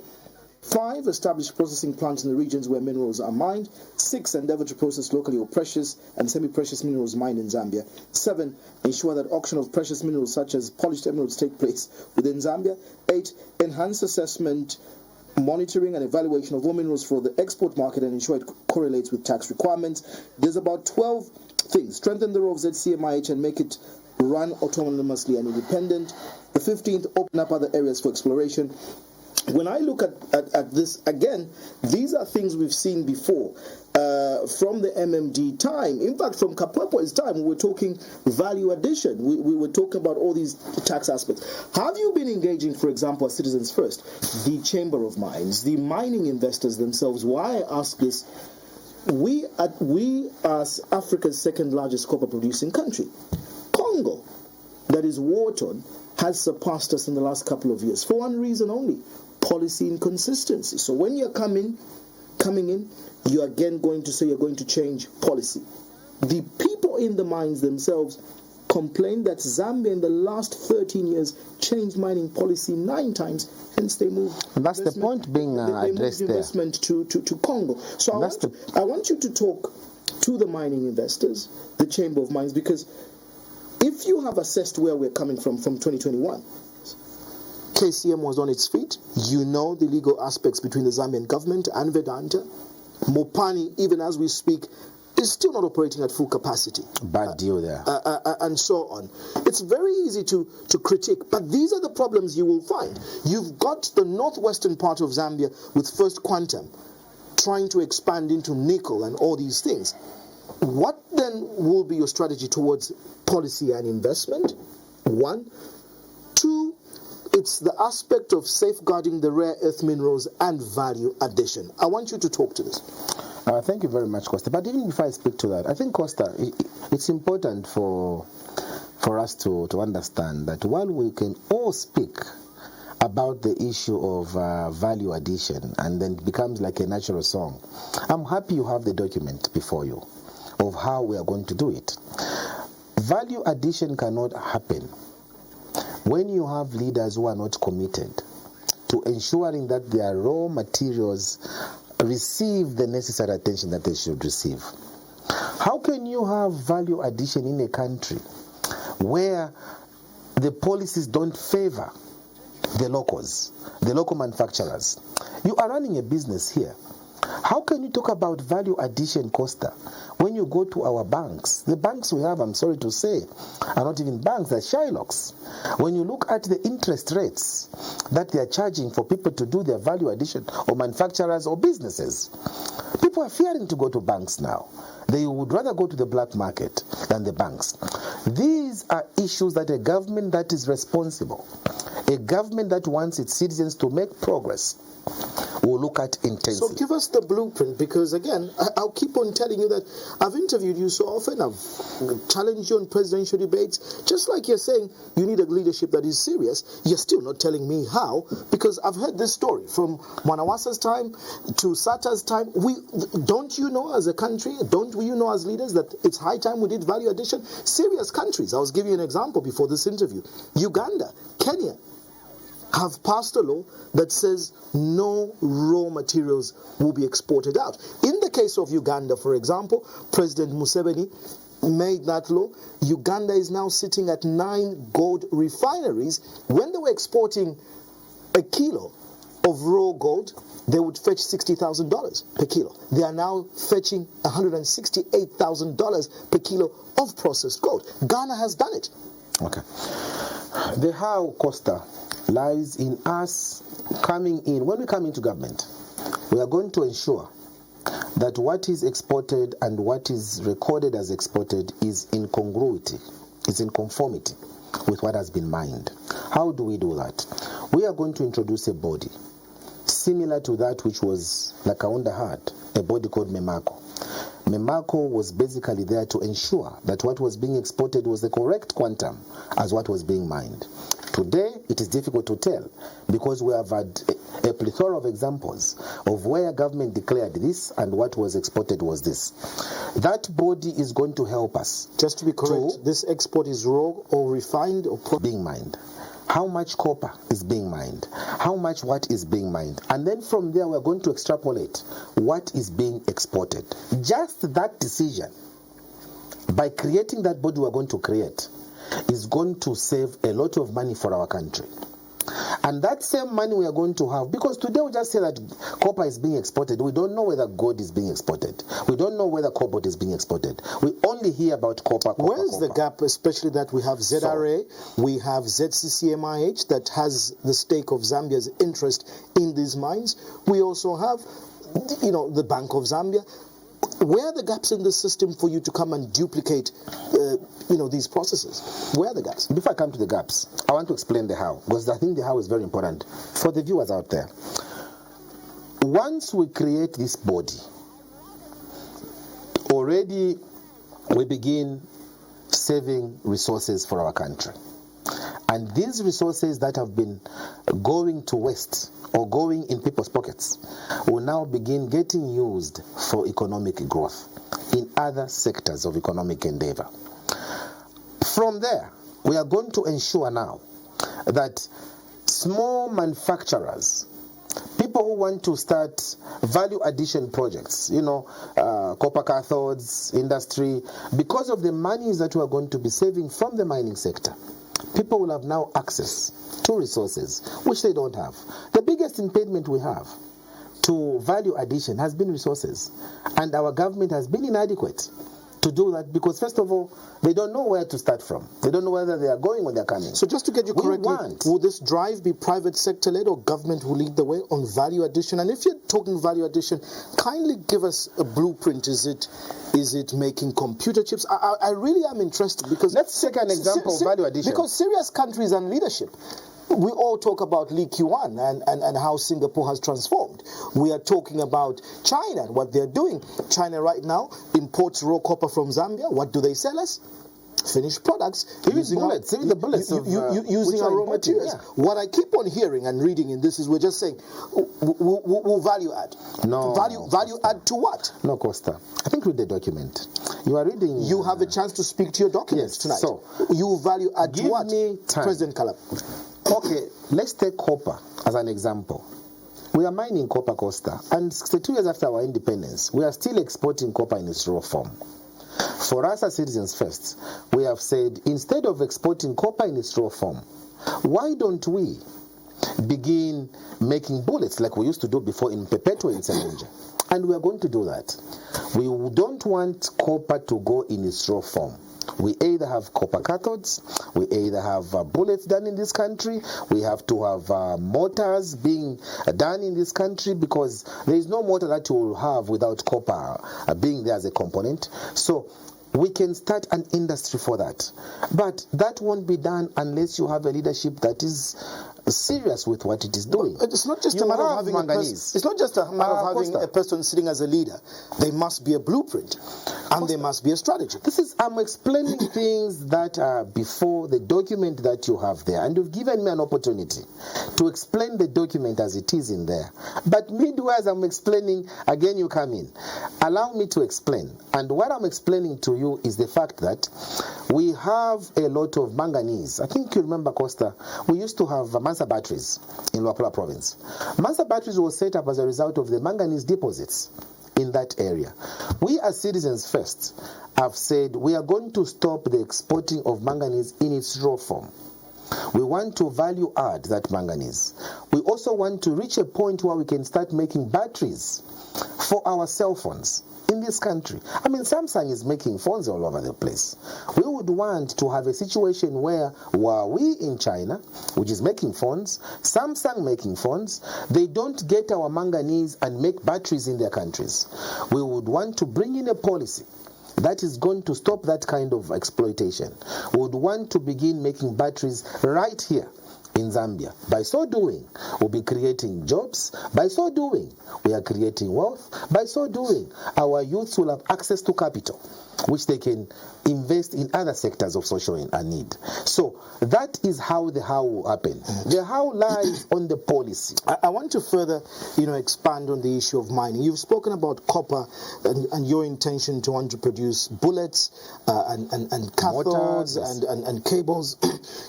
5, establish processing plants in the regions where minerals are mined; 6, endeavor to process locally or precious and semi-precious minerals mined in Zambia; 7, ensure that auction of precious minerals such as polished emeralds take place within Zambia; 8, enhance assessment, monitoring and evaluation of all minerals for the export market and ensure it correlates with tax requirements. There's about 12 things. Strengthen the role of ZCMIH and make it run autonomously and independent. The 15th, open up other areas for exploration. When I look at this, again, these are things we've seen before from the MMD time. In fact, from Kapwepo's time, we were talking value addition. We were talking about all these tax aspects. Have you been engaging, for example, as Citizens First, the Chamber of Mines, the mining investors themselves? Why I ask this? We as Africa's second largest copper producing country, Congo, that is war-torn, has surpassed us in the last couple of years for one reason only: policy inconsistency. So when you're coming in, you're again going to say you're going to change policy. The people in the mines themselves complain that Zambia in the last 13 years changed mining policy 9 times, hence they moved. And that's the point being addressed there. Investment to Congo. So I want you to talk to the mining investors, the Chamber of Mines, because if you have assessed where we're coming from 2021, KCM was on its feet. You know the legal aspects between the Zambian government and Vedanta. Mopani, even as we speak, is still not operating at full capacity. Bad deal there. And so on. It's very easy to critique, but these are the problems you will find. You've got the northwestern part of Zambia with First Quantum trying to expand into nickel and all these things. What then will be your strategy towards policy and investment? 1. 2, it's the aspect of safeguarding the rare earth minerals and value addition. I want you to talk to this. Thank you very much, Costa. But even before I speak to that, I think, Costa, it's important for us to understand that while we can all speak about the issue of value addition, and then it becomes like a natural song, I'm happy you have the document before you of how we are going to do it. Value addition cannot happen when you have leaders who are not committed to ensuring that their raw materials receive the necessary attention that they should receive. How can you have value addition in a country where the policies don't favor the locals, the local manufacturers? You are running a business here. How can you talk about value addition, Costa, when you go to our banks? The banks we have, I'm sorry to say, are not even banks, they're Shylocks. When you look at the interest rates that they are charging for people to do their value addition, or manufacturers or businesses, people are fearing to go to banks now. They would rather go to the black market than the banks. These are issues that a government that is responsible, a government that wants its citizens to make progress, we'll look at intensely. So give us the blueprint, because again, I'll keep on telling you that I've interviewed you so often, I've challenged you on presidential debates. Just like you're saying you need a leadership that is serious, you're still not telling me how, because I've heard this story from Mwanawasa's time to Sata's time. Don't you know as a country, don't you know as leaders that it's high time we did value addition? Serious countries. I was giving you an example before this interview. Uganda, Kenya, have passed a law that says no raw materials will be exported out. In the case of Uganda, for example, President Museveni made that law. Uganda is now sitting at 9 gold refineries. When they were exporting a kilo of raw gold, they would fetch $60,000 per kilo. They are now fetching $168,000 per kilo of processed gold. Ghana has done it. Okay. The how, Costa, lies in us coming in. When we come into government, we are going to ensure that what is exported and what is recorded as exported is in congruity, is in conformity with what has been mined. How do we do that? We are going to introduce a body similar to that which was Lakaunda had, a body called MEMACO. MEMACO was basically there to ensure that what was being exported was the correct quantum as what was being mined. Today, it is difficult to tell because we have had a plethora of examples of where government declared this and what was exported was this. That body is going to help us. Just to be correct, this export is raw or refined or being mined. How much copper is being mined? How much what is being mined? And then from there, we're going to extrapolate what is being exported. Just that decision, by creating that body we're going to create, is going to save a lot of money for our country. And that same money we are going to have, because today we just say that copper is being exported. We don't know whether gold is being exported. We don't know whether cobalt is being exported. We only hear about copper. Where's the gap, especially that we have ZRA, we have ZCCMIH that has the stake of Zambia's interest in these mines. We also have, the Bank of Zambia. Where are the gaps in the system for you to come and duplicate, these processes? Where are the gaps? Before I come to the gaps, I want to explain the how, because I think the how is very important for the viewers out there. Once we create this body, already we begin saving resources for our country. And these resources that have been going to waste or going in people's pockets will now begin getting used for economic growth in other sectors of economic endeavor. From there, we are going to ensure now that small manufacturers, people who want to start value addition projects, copper cathodes, industry, because of the monies that we are going to be saving from the mining sector, people will have now access to resources which they don't have. The biggest impediment we have to value addition has been resources, and our government has been inadequate to do that because, first of all, they don't know where to start from. They don't know whether they are going or they're coming. So just to get you correctly, will this drive be private sector led or government will lead the way on value addition? And if you're talking value addition, kindly give us a blueprint. Is it making computer chips? I really am interested because... Let's take an example of value addition. Because serious countries and leadership, we all talk about Lee Kuan and how Singapore has transformed. We are talking about China and what they're doing. China right now imports raw copper from Zambia. What do they sell us? Finished products using our raw materials. Yeah. What I keep on hearing and reading in this is we're just saying we'll value add. No. Value add to what? No, Costa. I think read the document. You are reading. You have a chance to speak to your documents tonight. So you value add to what? Me time. President Kalaba. Okay, let's take copper as an example. We are mining copper, Costa, and 62 years after our independence, we are still exporting copper in its raw form. For us as citizens first, we have said, instead of exporting copper in its raw form, why don't we begin making bullets like we used to do before in Perpetua in Semenja? And we are going to do that. We don't want copper to go in its raw form. We either have copper cathodes, we either have bullets done in this country, we have to have mortars being done in this country because there is no mortar that you will have without copper being there as a component. So we can start an industry for that. But that won't be done unless you have a leadership that is serious with what it is doing. It's not just a matter of having it's not just a matter of having a person sitting as a leader. There must be a blueprint, and there must be a strategy. I'm explaining things that are before the document that you have there, and you've given me an opportunity to explain the document as it is in there. But midway as I'm explaining, again you come in. Allow me to explain. And what I'm explaining to you is the fact that we have a lot of manganese. I think you remember, Costa, we used to have Mansa batteries in Luapula province. Mansa batteries was set up as a result of the manganese deposits in that area. We as Citizens First have said we are going to stop the exporting of manganese in its raw form. We want to value add that manganese. We also want to reach a point where we can start making batteries for our cell phones in this country. I mean, Samsung is making phones all over the place. We would want to have a situation where Huawei in China, which is making phones, Samsung making phones, they don't get our manganese and make batteries in their countries. We would want to bring in a policy that is going to stop that kind of exploitation. We would want to begin making batteries right here in Zambia. By so doing, we'll be creating jobs. By so doing, we are creating wealth. By so doing, our youths will have access to capital, which they can invest in other sectors of social need. So that is how the how will happen. The how lies on the policy. I want to further, expand on the issue of mining. You've spoken about copper and your intention to want to produce bullets and cathodes and cables.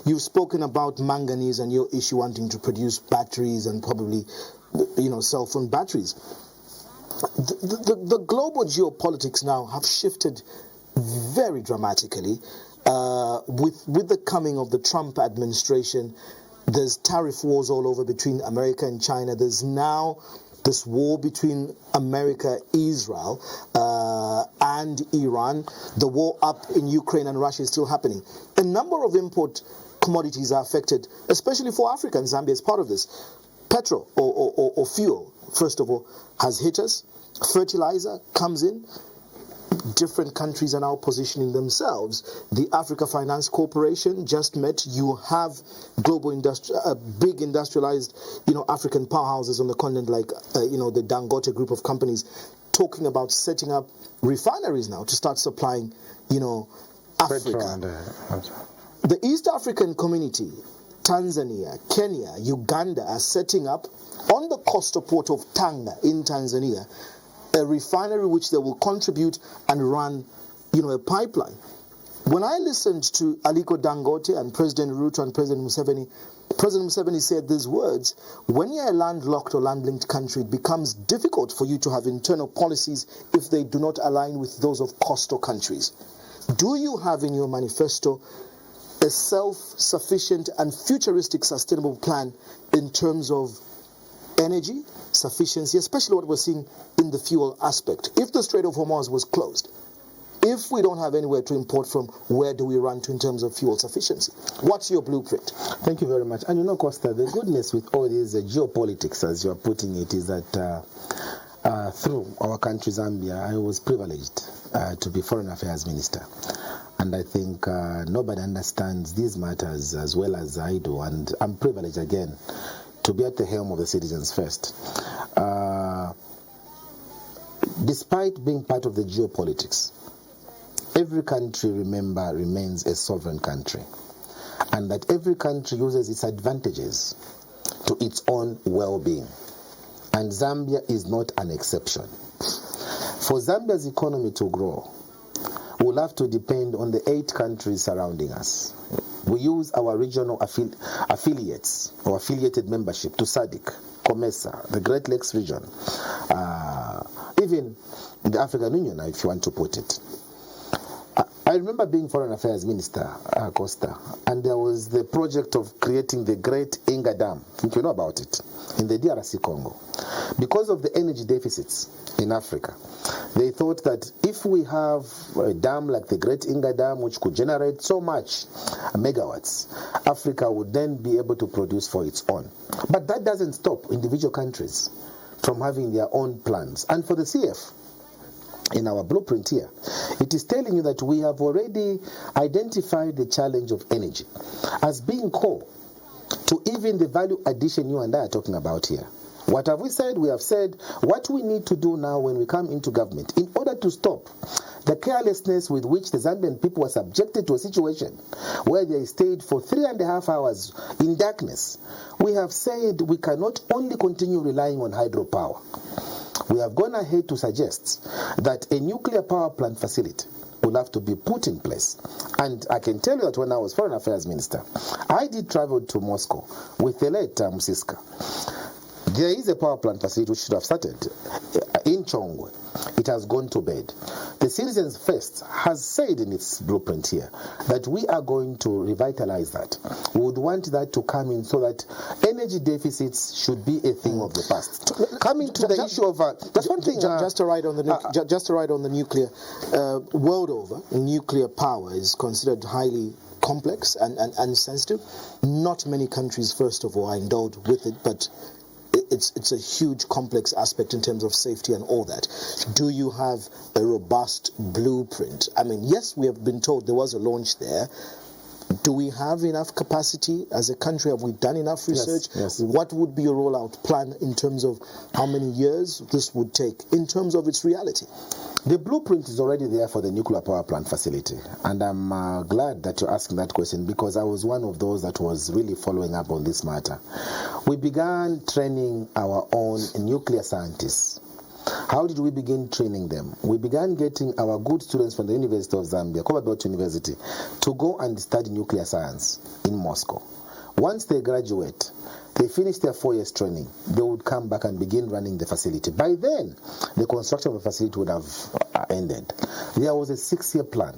You've spoken about manganese and your issue wanting to produce batteries and probably, cell phone batteries. The global geopolitics now have shifted very dramatically with the coming of the Trump administration. There's tariff wars all over between America and China. There's now this war between America, Israel, and Iran. The war up in Ukraine and Russia is still happening. A number of import commodities are affected, especially for Africa, and Zambia is part of this. Petrol or fuel, first of all, has hit us. Fertilizer comes in. Different countries are now positioning themselves. The Africa Finance Corporation just met. You have global big industrialized, African powerhouses on the continent, like the Dangote group of companies, talking about setting up refineries now to start supplying, Africa. The East African community, Tanzania, Kenya, Uganda, are setting up on the Costa port of Tanga in Tanzania a refinery which they will contribute and run, a pipeline. When I listened to Aliko Dangote and President Ruto and President Museveni said these words: when you're a landlocked or land-linked country, it becomes difficult for you to have internal policies if they do not align with those of coastal countries. Do you have in your manifesto a self-sufficient and futuristic sustainable plan in terms of energy sufficiency, especially what we're seeing in the fuel aspect? If the Strait of Hormuz was closed, if we don't have anywhere to import from, where do we run to in terms of fuel sufficiency? What's your blueprint? Thank you very much. And Costa, the goodness with all these geopolitics, as you are putting it, is that through our country, Zambia, I was privileged to be Foreign Affairs Minister. And I think nobody understands these matters as well as I do. And I'm privileged again to be at the helm of the Citizens First. Despite being part of the geopolitics, every country, remember, remains a sovereign country, and that every country uses its advantages to its own well-being. And Zambia is not an exception. For Zambia's economy to grow, we'll have to depend on the 8 countries surrounding us. We use our regional affiliates or affiliated membership to SADC, COMESA, the Great Lakes region, even the African Union, if you want to put it. I remember being Foreign Affairs Minister, Costa, and there was the project of creating the Great Inga Dam. I think you know about it, in the DRC Congo. Because of the energy deficits in Africa, they thought that if we have a dam like the Great Inga Dam, which could generate so much megawatts, Africa would then be able to produce for its own. But that doesn't stop individual countries from having their own plans. And for the CF, in our blueprint here, it is telling you that we have already identified the challenge of energy as being core to even the value addition you and I are talking about here. What have we said? We have said what we need to do now when we come into government in order to stop the carelessness with which the Zambian people were subjected to a situation where they stayed for 3.5 hours in darkness. We have said we cannot only continue relying on hydropower. We have gone ahead to suggest that a nuclear power plant facility will have to be put in place. And I can tell you that when I was Foreign Affairs Minister, I did travel to Moscow with the late Musiska. There is a power plant facility which should have started in Chongwe. It has gone to bed. The Citizens First has said in its blueprint here that we are going to revitalize that. We would want that to come in so that energy deficits should be a thing of the past. Coming to the issue of that's one thing. Just to write on the nuclear, world over, nuclear power is considered highly complex and sensitive. Not many countries, first of all, are endowed with it, but it's a huge complex aspect in terms of safety and all that. Do you have a robust blueprint? I mean, yes, we have been told there was a launch there. Do we have enough capacity as a country? Have we done enough research? Yes. What would be your rollout plan in terms of how many years this would take in terms of its reality? The blueprint is already there for the nuclear power plant facility, and I'm glad that you're asking that question because I was one of those that was really following up on this matter. We began training our own nuclear scientists. How did we begin training them? We began getting our good students from the University of Zambia, Kalaba University, to go and study nuclear science in Moscow. Once they graduate, they finish their 4 years training, they would come back and begin running the facility. By then, the construction of the facility would have ended. There was a 6-year plan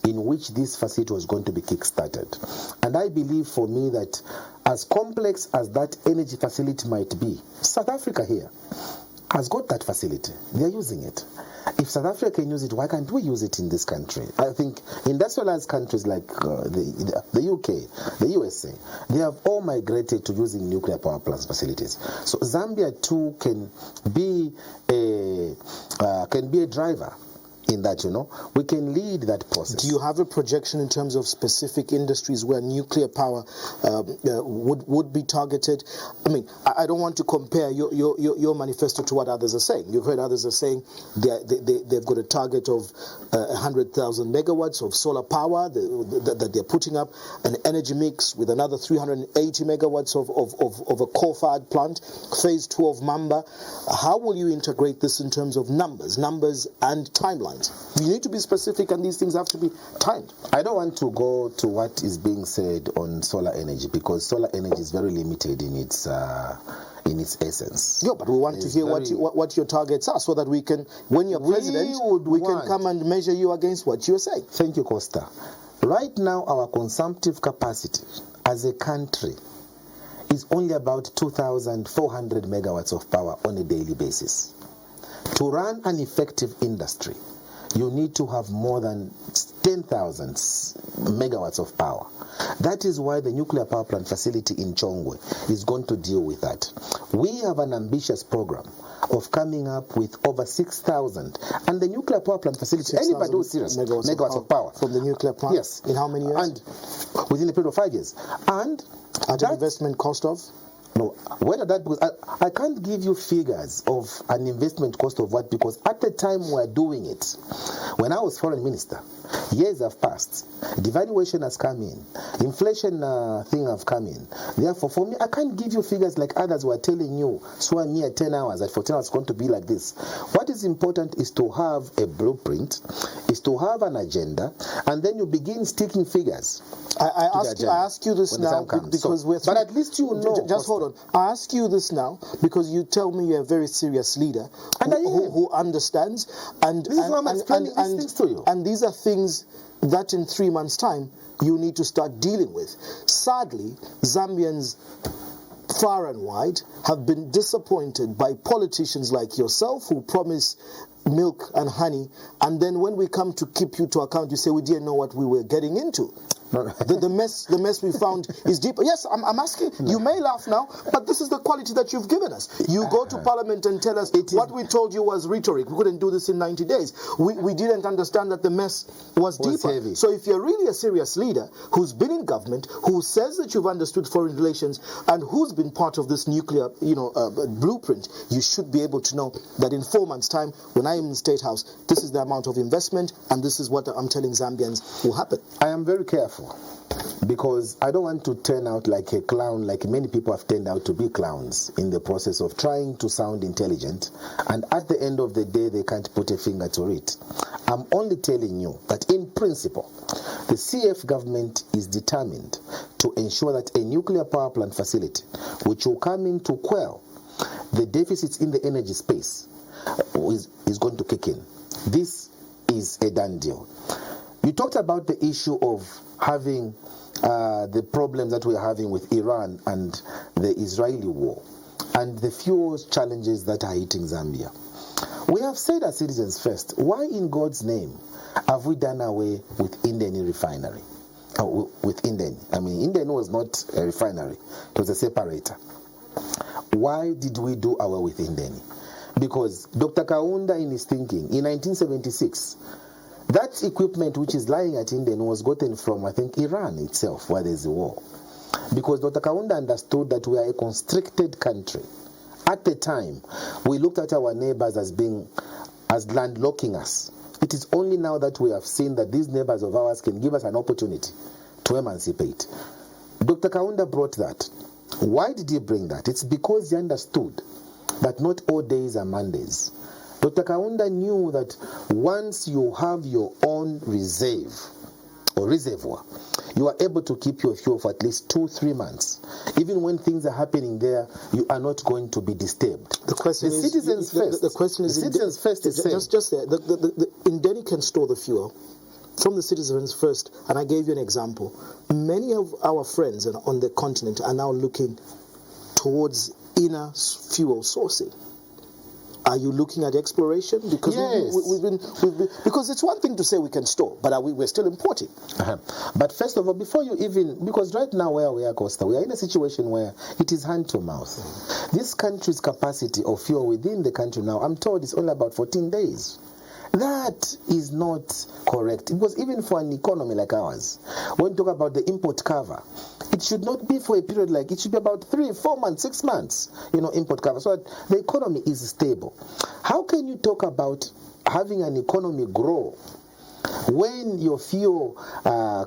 in which this facility was going to be kick-started. And I believe for me that as complex as that energy facility might be, South Africa here has got that facility. They are using it. If South Africa can use it, why can't we use it in this country? I think industrialized countries like the UK, the USA, they have all migrated to using nuclear power plant facilities. So Zambia too can be a driver in that, we can lead that process. Do you have a projection in terms of specific industries where nuclear power would be targeted? I mean, I don't want to compare your manifesto to what others are saying. You've heard others are saying they've got a target of 100,000 megawatts of solar power that they're putting up, an energy mix with another 380 megawatts of a coal-fired plant, phase 2 of Mamba. How will you integrate this in terms of numbers and timelines? You need to be specific, and these things have to be timed. I don't want to go to what is being said on solar energy because solar energy is very limited in its essence. Yeah, but we want to hear what your targets are so that we can, when you're president, we can come and measure you against what you're saying. Thank you, Costa. Right now, our consumptive capacity as a country is only about 2,400 megawatts of power on a daily basis. To run an effective industry, you need to have more than 10,000 megawatts of power. That is why the nuclear power plant facility in Chongwe is going to deal with that. We have an ambitious program of coming up with over 6,000. And the nuclear power plant facility, anybody who's serious, megawatts of power. From the nuclear plant? Yes. In how many years? And within a period of 5 years. And at an investment cost of? No, whether that, because I can't give you figures of an investment cost of what, because at the time we're doing it, when I was foreign minister, years have passed, devaluation has come in, inflation thing have come in. Therefore, for me, I can't give you figures like others were telling you, so I'm here 10 hours, that for 10 hours it's going to be like this. What is important is to have a blueprint, is to have an agenda, and then you begin sticking figures. I ask you this now because we're... But at least you know... Just hold on. I ask you this now because you tell me you're a very serious leader who understands, and this is why I'm explaining these things to you. And these are things that in 3 months' time you need to start dealing with. Sadly, Zambians far and wide have been disappointed by politicians like yourself who promise milk and honey, and then when we come to keep you to account, you say we didn't know what we were getting into. No. The mess we found is deeper. Yes, I'm asking. No. You may laugh now, but this is the quality that you've given us. You go to Parliament and tell us what we told you was rhetoric. We couldn't do this in 90 days. We didn't understand that the mess was deeper. Heavy. So if you're really a serious leader who's been in government, who says that you've understood foreign relations, and who's been part of this nuclear, blueprint, you should be able to know that in 4 months' time, when I am in State House, this is the amount of investment, and this is what I'm telling Zambians will happen. I am very careful, because I don't want to turn out like a clown, like many people have turned out to be clowns in the process of trying to sound intelligent, and at the end of the day they can't put a finger to it. I'm only telling you that in principle, the CF government is determined to ensure that a nuclear power plant facility, which will come in to quell the deficits in the energy space, is going to kick in. This is a done deal. You talked about the issue of having the problems that we're having with Iran and the Israeli war and the fuel challenges that are hitting Zambia. We have said as citizens first, why in God's name have we done away with Indeni refinery? With Indeni. I mean, Indeni was not a refinery, it was a separator. Why did we do away with Indeni? Because Dr. Kaunda, in his thinking, in 1976, that equipment which is lying at Indeni was gotten from, I think, Iran itself, where there's a war. Because Dr. Kaunda understood that we are a constricted country. At the time, we looked at our neighbors as landlocking us. It is only now that we have seen that these neighbors of ours can give us an opportunity to emancipate. Dr. Kaunda brought that. Why did he bring that? It's because he understood that not all days are Mondays. Dr. Kaunda knew that once you have your own reserve or reservoir, you are able to keep your fuel for at least 2-3 months. Even when things are happening there, you are not going to be disturbed. The question is, citizens first. The question is, citizens first is just there. Indeni can store the fuel from the citizens first, and I gave you an example. Many of our friends on the continent are now looking towards inner fuel sourcing. Are you looking at exploration? Because yes. we've been because it's one thing to say we can store, but we're still importing. But first of all, before you even, because right now where we are, Costa, we are in a situation where it is hand to mouth. This country's capacity of fuel within the country now, I'm told, is only about 14 days. That is not correct. Because even for an economy like ours, when we talk about the import cover, it should not be for a period like, it should be about 3, 4 months, 6 months, import cover, so that the economy is stable. How can you talk about having an economy grow when your fuel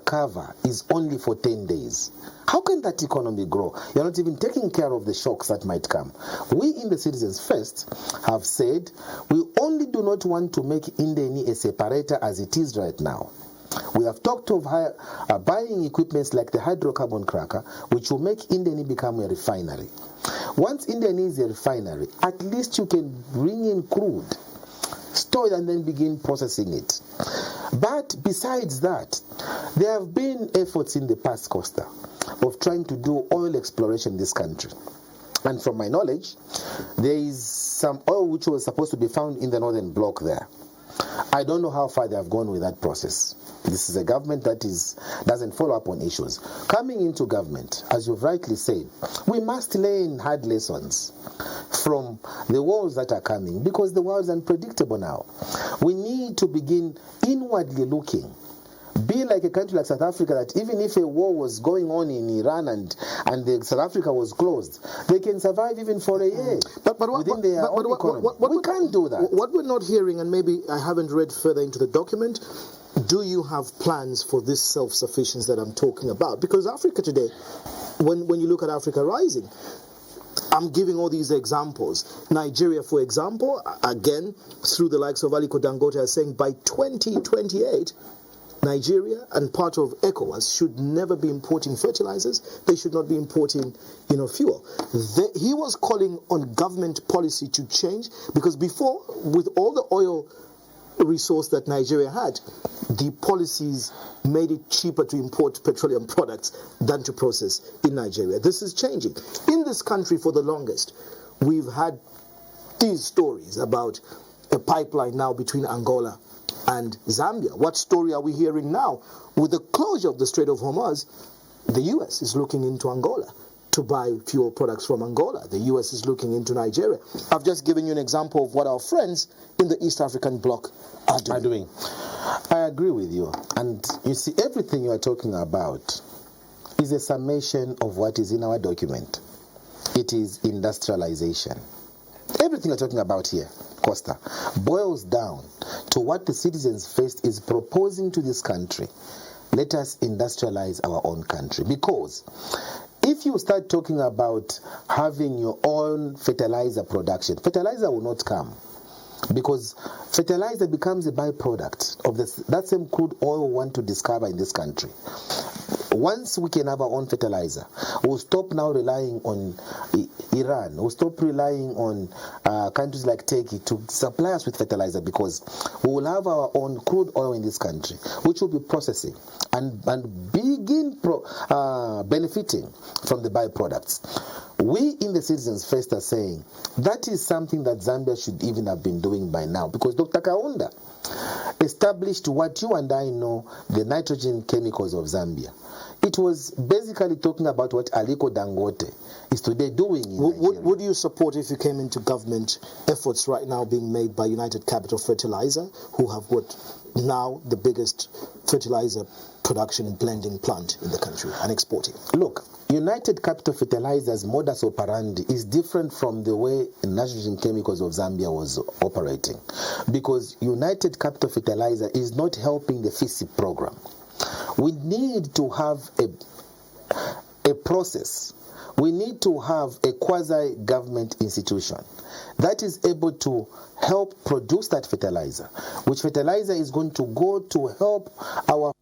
cover is only for 10 days? How can that economy grow? You're not even taking care of the shocks that might come. We in the Citizens First have said we only do not want to make Indeni a separator as it is right now. We have talked of buying equipments like the hydrocarbon cracker, which will make Indeni become a refinery. Once Indeni is a refinery, at least you can bring in crude, store it, and then begin processing it. But besides that, there have been efforts in the past, Costa, of trying to do oil exploration in this country. And from my knowledge, there is some oil which was supposed to be found in the northern block there. I don't know how far they have gone with that process. This is a government that doesn't follow up on issues. Coming into government, as you've rightly said, we must learn hard lessons from the wars that are coming, because the world is unpredictable now. We need to begin inwardly looking. Be like a country like South Africa, that even if a war was going on in Iran and South Africa was closed, they can survive even for a year within their own economy. We can't do that. What we're not hearing, and maybe I haven't read further into the document, do you have plans for this self-sufficiency that I'm talking about? Because Africa today, when you look at Africa Rising, I'm giving all these examples. Nigeria, for example, again, through the likes of Aliko Dangote, are saying by 2028, Nigeria and part of ECOWAS should never be importing fertilizers. They should not be importing, fuel. He was calling on government policy to change, because before, with all the oil resource that Nigeria had, the policies made it cheaper to import petroleum products than to process in Nigeria. This is changing. In this country, for the longest, we've had these stories about a pipeline now between Angola and Zambia. What story are we hearing now? With the closure of the Strait of Hormuz, the U.S. is looking into Angola to buy fuel products from Angola. The U.S. is looking into Nigeria. I've just given you an example of what our friends in the East African bloc are doing. I agree with you. And you see, everything you are talking about is a summation of what is in our document. It is industrialization. Everything you're talking about here, Costa, boils down to what the Citizens First is proposing to this country. Let us industrialize our own country. Because if you start talking about having your own fertilizer production, fertilizer will not come. Because fertilizer becomes a byproduct of that same crude oil we want to discover in this country. Once we can have our own fertilizer, we'll stop now relying on Iran. We'll stop relying on countries like Turkey to supply us with fertilizer, because we will have our own crude oil in this country, which will be processing and begin benefiting from the byproducts. We in the Citizens First are saying that is something that Zambia should even have been doing by now, because Dr. Kaunda established what you and I know, the nitrogen chemicals of Zambia. It was basically talking about what Aliko Dangote is today doing in Nigeria. Would you support, if you came into government, efforts right now being made by United Capital Fertilizer, who have got now the biggest fertilizer production blending plant in the country and exporting? Look, United Capital Fertilizer's modus operandi is different from the way nitrogen chemicals of Zambia was operating, because United Capital Fertilizer is not helping the FISIP program. We need to have a process. We need to have a quasi-government institution that is able to help produce that fertilizer, which fertilizer is going to go to help our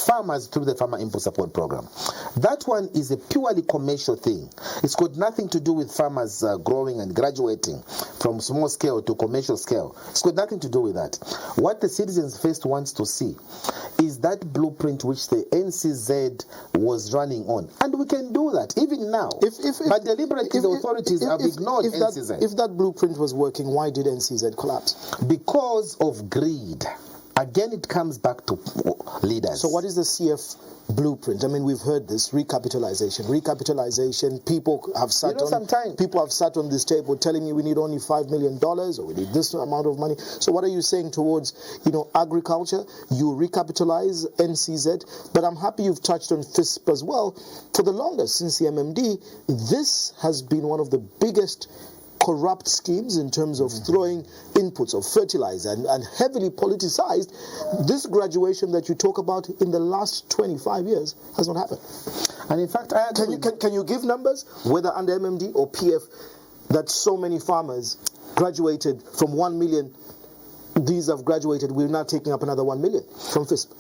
farmers through the Farmer Input Support Program. That one is a purely commercial thing. It's got nothing to do with farmers growing and graduating from small scale to commercial scale. It's got nothing to do with that. What the Citizens First wants to see is that blueprint which the NCZ was running on. And we can do that even now. But deliberately the authorities have ignored NCZ. If that blueprint was working, why did NCZ collapse? Because of greed. Again, it comes back to leaders. So what is the CF blueprint? I mean, we've heard this, recapitalization. People have sat on this table telling me we need only $5 million, or we need this amount of money. So what are you saying towards, agriculture? You recapitalize NCZ, but I'm happy you've touched on FISP as well. For the longest, since the MMD, this has been one of the biggest corrupt schemes in terms of throwing inputs of fertilizer and heavily politicized. This graduation that you talk about in the last 25 years has not happened. And in fact, can you give numbers, whether under MMD or PF, that so many farmers graduated from 1 million? These have graduated. We're now taking up another 1 million from FISP.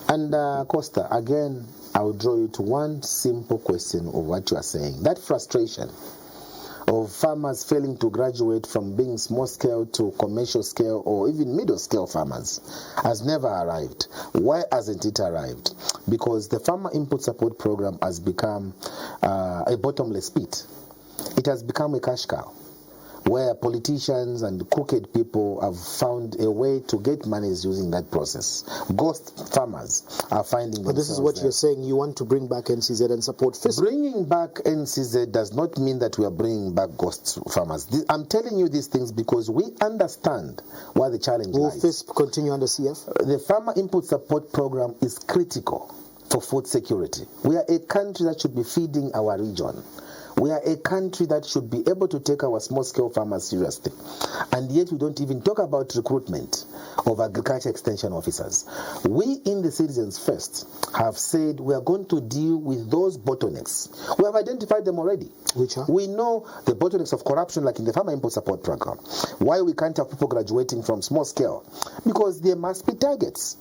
And Costa, again, I will draw you to one simple question of what you are saying. That frustration of farmers failing to graduate from being small scale to commercial scale or even middle scale farmers has never arrived. Why hasn't it arrived? Because the Farmer Input Support Program has become a bottomless pit. It has become a cash cow, where politicians and crooked people have found a way to get monies using that process. Ghost farmers are finding themselves. But this is what you're saying. You want to bring back NCZ and support FISP. Bringing back NCZ does not mean that we are bringing back ghost farmers. I'm telling you these things because we understand why the challenge lies. Will FISP continue under CF? The Farmer Input Support Program is critical for food security. We are a country that should be feeding our region. We are a country that should be able to take our small-scale farmers seriously. And yet we don't even talk about recruitment of agriculture extension officers. We in the Citizens First have said we are going to deal with those bottlenecks. We have identified them already. Which are? We know the bottlenecks of corruption, like in the Farmer Input Support Program. Why we can't have people graduating from small scale? Because there must be targets.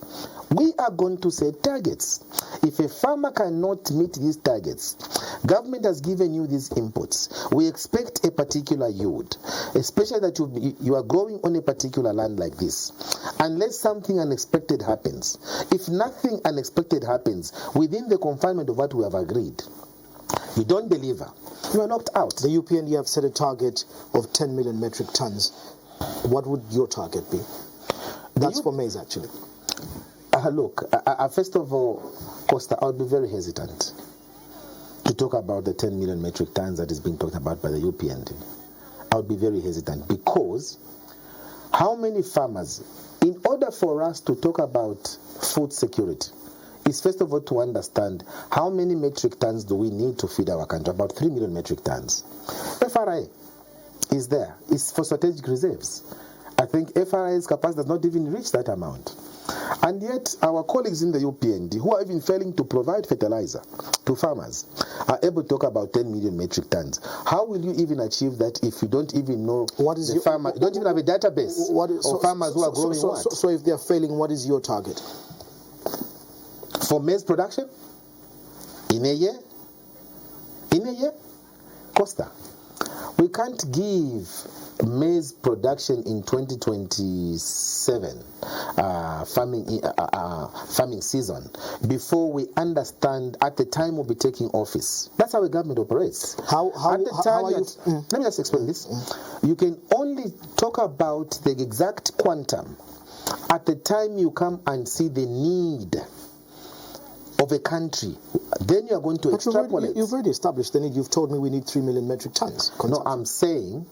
We are going to set targets. If a farmer cannot meet these targets, government has given you these inputs. We expect a particular yield, especially that you are growing on a particular land like this. Unless something unexpected happens, if nothing unexpected happens within the confinement of what we have agreed, you don't deliver, you are knocked out. The UPND have set a target of 10 million metric tons. What would your target be? That's for maize, actually. Look, first of all, Costa, I would be very hesitant to talk about the 10 million metric tons that is being talked about by the UPND. I would be very hesitant because how many farmers, in order for us to talk about food security, is first of all to understand how many metric tons do we need to feed our country. About 3 million metric tons. FRA is there. It's for strategic reserves. I think FRA's capacity does not even reach that amount. And yet, our colleagues in the UPND, who are even failing to provide fertilizer to farmers, are able to talk about 10 million metric tons. How will you even achieve that if you don't even know farmer? You don't even have a database of farmers who are growing what? So if they are failing, what is your target? For maize production? In a year? Costa, we can't give maize production in 2027 farming season before we understand at the time we'll be taking office. That's how a government operates. Let me just explain this. You can only talk about the exact quantum at the time you come and see the need of a country. Then you are going to extrapolate. You've already established the need. You've told me we need 3 million metric tons. No, I'm saying,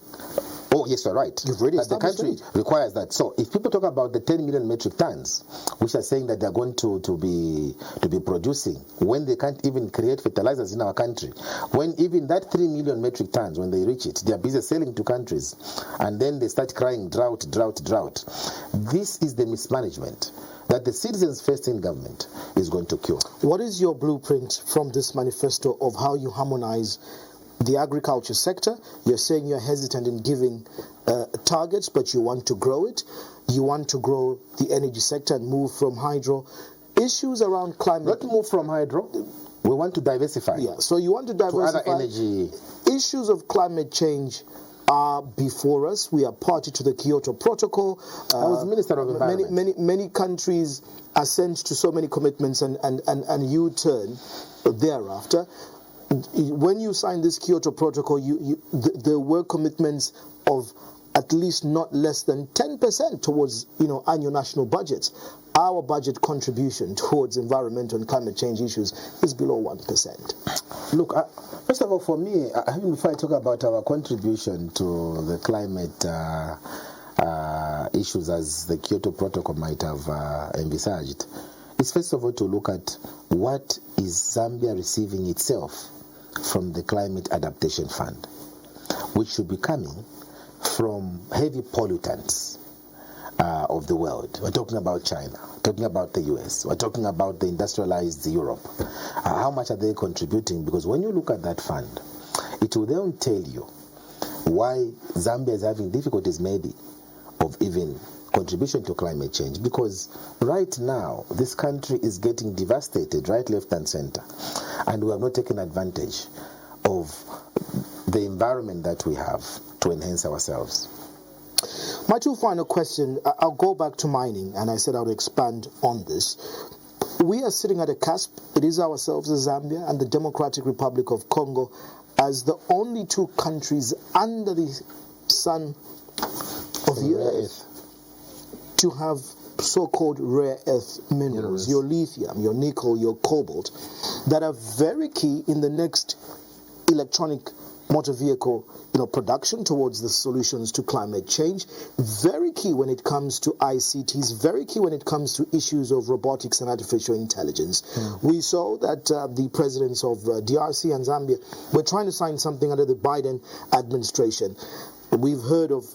oh yes, you're right. You've already that the country requires that. So if people talk about the 10 million metric tons, which are saying that they're going to be producing, when they can't even create fertilizers in our country, when even that 3 million metric tons, when they reach it, they are busy selling to countries, and then they start crying drought. This is the mismanagement that the citizens first in government is going to cure. What is your blueprint from this manifesto of how you harmonize the agriculture sector? You're saying you're hesitant in giving targets, but you want to grow it. You want to grow the energy sector and move from hydro. Issues around climate. Not move from hydro. We want to diversify. Yeah, so you want to diversify. To other energy. Issues of climate change are before us. We are party to the Kyoto Protocol. I was Minister of Environment. Many countries assent to so many commitments and you turn thereafter. When you signed this Kyoto Protocol, there were commitments of at least not less than 10% towards annual national budgets. Our budget contribution towards environmental and climate change issues is below 1%. Look, first of all, for me, before I talk about our contribution to the climate issues as the Kyoto Protocol might have envisaged, is first of all to look at what is Zambia receiving itself from the Climate Adaptation Fund, which should be coming from heavy pollutants of the world. We're talking about China, we're talking about the US, we're talking about the industrialized Europe. How much are they contributing? Because when you look at that fund, it will then tell you why Zambia is having difficulties maybe of even contribution to climate change, because right now this country is getting devastated right, left and center, and we have not taken advantage of the environment that we have to enhance ourselves. My two final questions, I'll go back to mining, and I said I would expand on this. We are sitting at a cusp. It is ourselves as Zambia and the Democratic Republic of Congo as the only two countries under the sun of the earth to have so-called rare earth minerals, your lithium, your nickel, your cobalt, that are very key in the next electronic motor vehicle production towards the solutions to climate change, very key when it comes to ICTs, very key when it comes to issues of robotics and artificial intelligence. We saw that the presidents of DRC and Zambia were trying to sign something under the Biden administration. We've heard of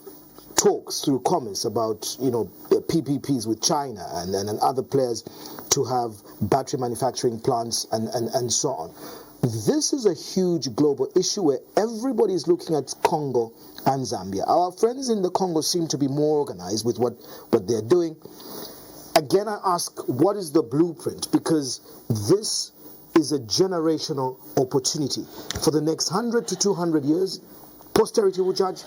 talks through commerce about PPPs with China and other players to have battery manufacturing plants and so on. This is a huge global issue where everybody is looking at Congo and Zambia. Our friends in the Congo seem to be more organized with what they're doing. Again, I ask, what is the blueprint? Because this is a generational opportunity. For the next 100 to 200 years, posterity will judge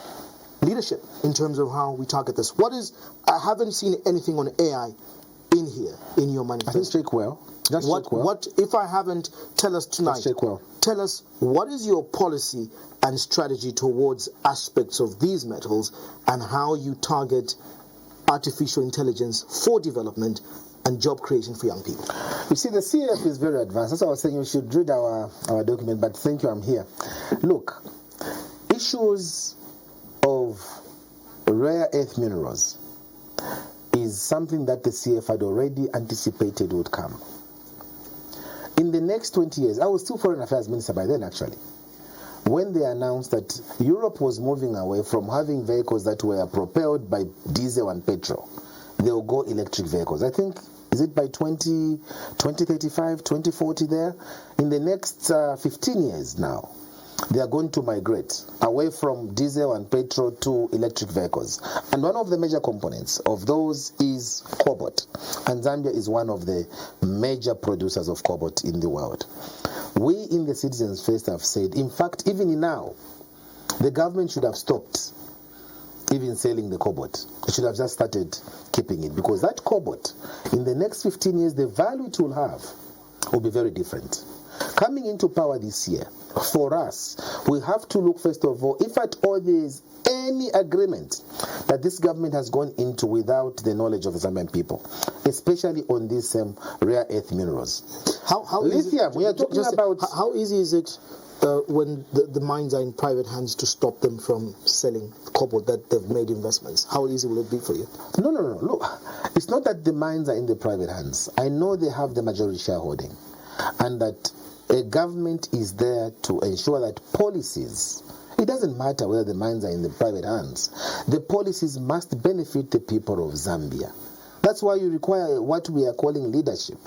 leadership in terms of how we target this. I haven't seen anything on AI in here, in your manifesto. I think check well. What if I haven't, tell us tonight. Check well. Tell us, what is your policy and strategy towards aspects of these metals and how you target artificial intelligence for development and job creation for young people? You see, the CF is very advanced. That's why I was saying you should read our document, but thank you, I'm here. Look, issues of rare earth minerals is something that the CF had already anticipated would come. In the next 20 years, I was still Foreign Affairs Minister by then actually, when they announced that Europe was moving away from having vehicles that were propelled by diesel and petrol. They will go electric vehicles. I think, is it by 2035, 2040 there? In the next 15 years now, they are going to migrate away from diesel and petrol to electric vehicles. And one of the major components of those is cobalt. And Zambia is one of the major producers of cobalt in the world. We in the Citizens First have said, in fact, even now, the government should have stopped even selling the cobalt. It should have just started keeping it, because that cobalt, in the next 15 years, the value it will have will be very different. Coming into power this year, for us, we have to look, first of all, if at all there is any agreement that this government has gone into without the knowledge of the Zambian people, especially on these rare earth minerals. How lithium, we are talking about... How easy is it when the mines are in private hands to stop them from selling cobalt that they've made investments? How easy will it be for you? No. Look, it's not that the mines are in the private hands. I know they have the majority shareholding, and that a government is there to ensure that policies, it doesn't matter whether the mines are in the private hands, the policies must benefit the people of Zambia. That's why you require what we are calling leadership.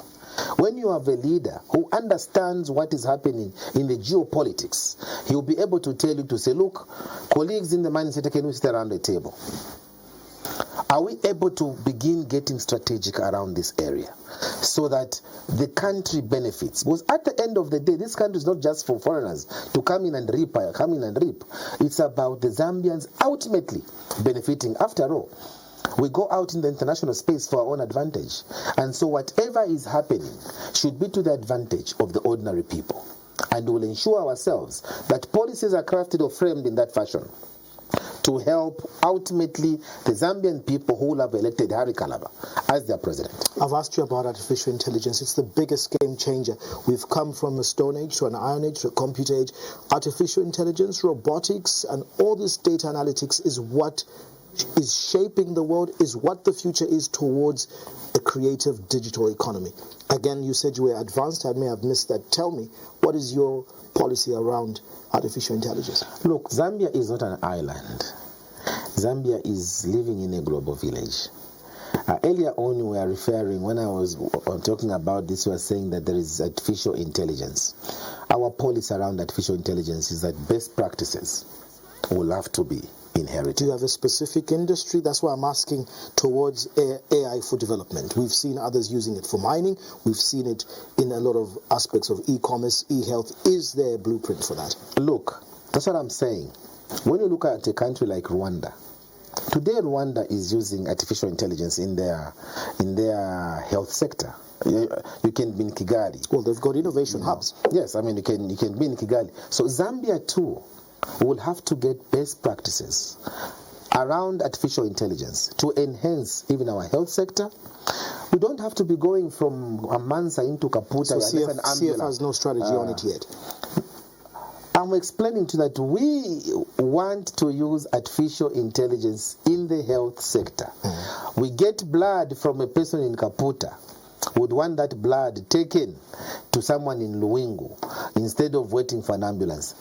When you have a leader who understands what is happening in the geopolitics, he'll be able to tell you to say, look, colleagues in the mining sector, can we sit around the table? Are we able to begin getting strategic around this area so that the country benefits? Because at the end of the day, this country is not just for foreigners to come in and reap. It's about the Zambians ultimately benefiting. After all, we go out in the international space for our own advantage. And so whatever is happening should be to the advantage of the ordinary people. And we will ensure ourselves that policies are crafted or framed in that fashion to help ultimately the Zambian people who will have elected Harry Kalaba as their president. I've asked you about artificial intelligence. It's the biggest game changer. We've come from a stone age to an iron age to a computer age. Artificial intelligence, robotics, and all this data analytics is what is shaping the world, is what the future is towards a creative digital economy. Again, you said you were advanced. I may have missed that. Tell me, what is your policy around artificial intelligence? Look, Zambia is not an island. Zambia is living in a global village. Earlier on, we were referring, when I was talking about this, we were saying that there is artificial intelligence. Our policy around artificial intelligence is that best practices will have to be inherited. Do you have a specific industry? That's why I'm asking towards AI for development. We've seen others using it for mining. We've seen it in a lot of aspects of e-commerce, e-health. Is there a blueprint for that? Look, that's what I'm saying. When you look at a country like Rwanda, today Rwanda is using artificial intelligence in their health sector. You can be in Kigali. Well, they've got innovation hubs. Yes, I mean you can be in Kigali. So Zambia too will have to get best practices around artificial intelligence to enhance even our health sector. We don't have to be going from Amansa into Kaputa. So CF has no strategy on it yet. I'm explaining to that we want to use artificial intelligence in the health sector. We get blood from a person in Kaputa. Would want that blood taken to someone in Luwingu instead of waiting for an ambulance.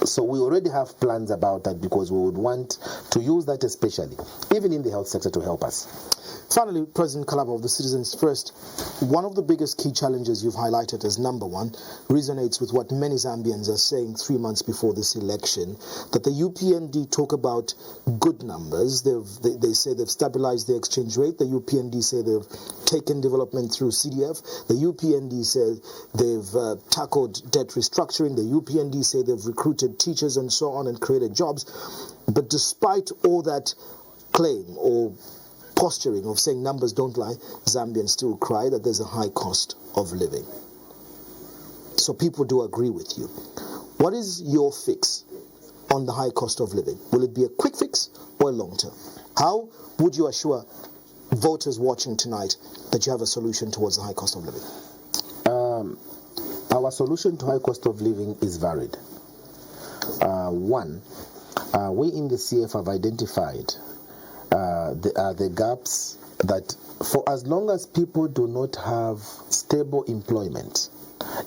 So we already have plans about that, because we would want to use that especially, even in the health sector, to help us. Finally, President Kalaba of the Citizens First, one of the biggest key challenges you've highlighted as number one resonates with what many Zambians are saying 3 months before this election, that the UPND talk about good numbers. They say they've stabilized the exchange rate. The UPND say they've taken development through CDF. The UPND say they've tackled debt restructuring. The UPND say they've recruited teachers and so on and created jobs. But despite all that claim or posturing of saying numbers don't lie, Zambians still cry that there's a high cost of living. So people do agree with you. What is your fix on the high cost of living? Will it be a quick fix or a long term? How would you assure voters watching tonight that you have a solution towards the high cost of living? Our solution to high cost of living is varied. One, we in the CF have identified the gaps that for as long as people do not have stable employment,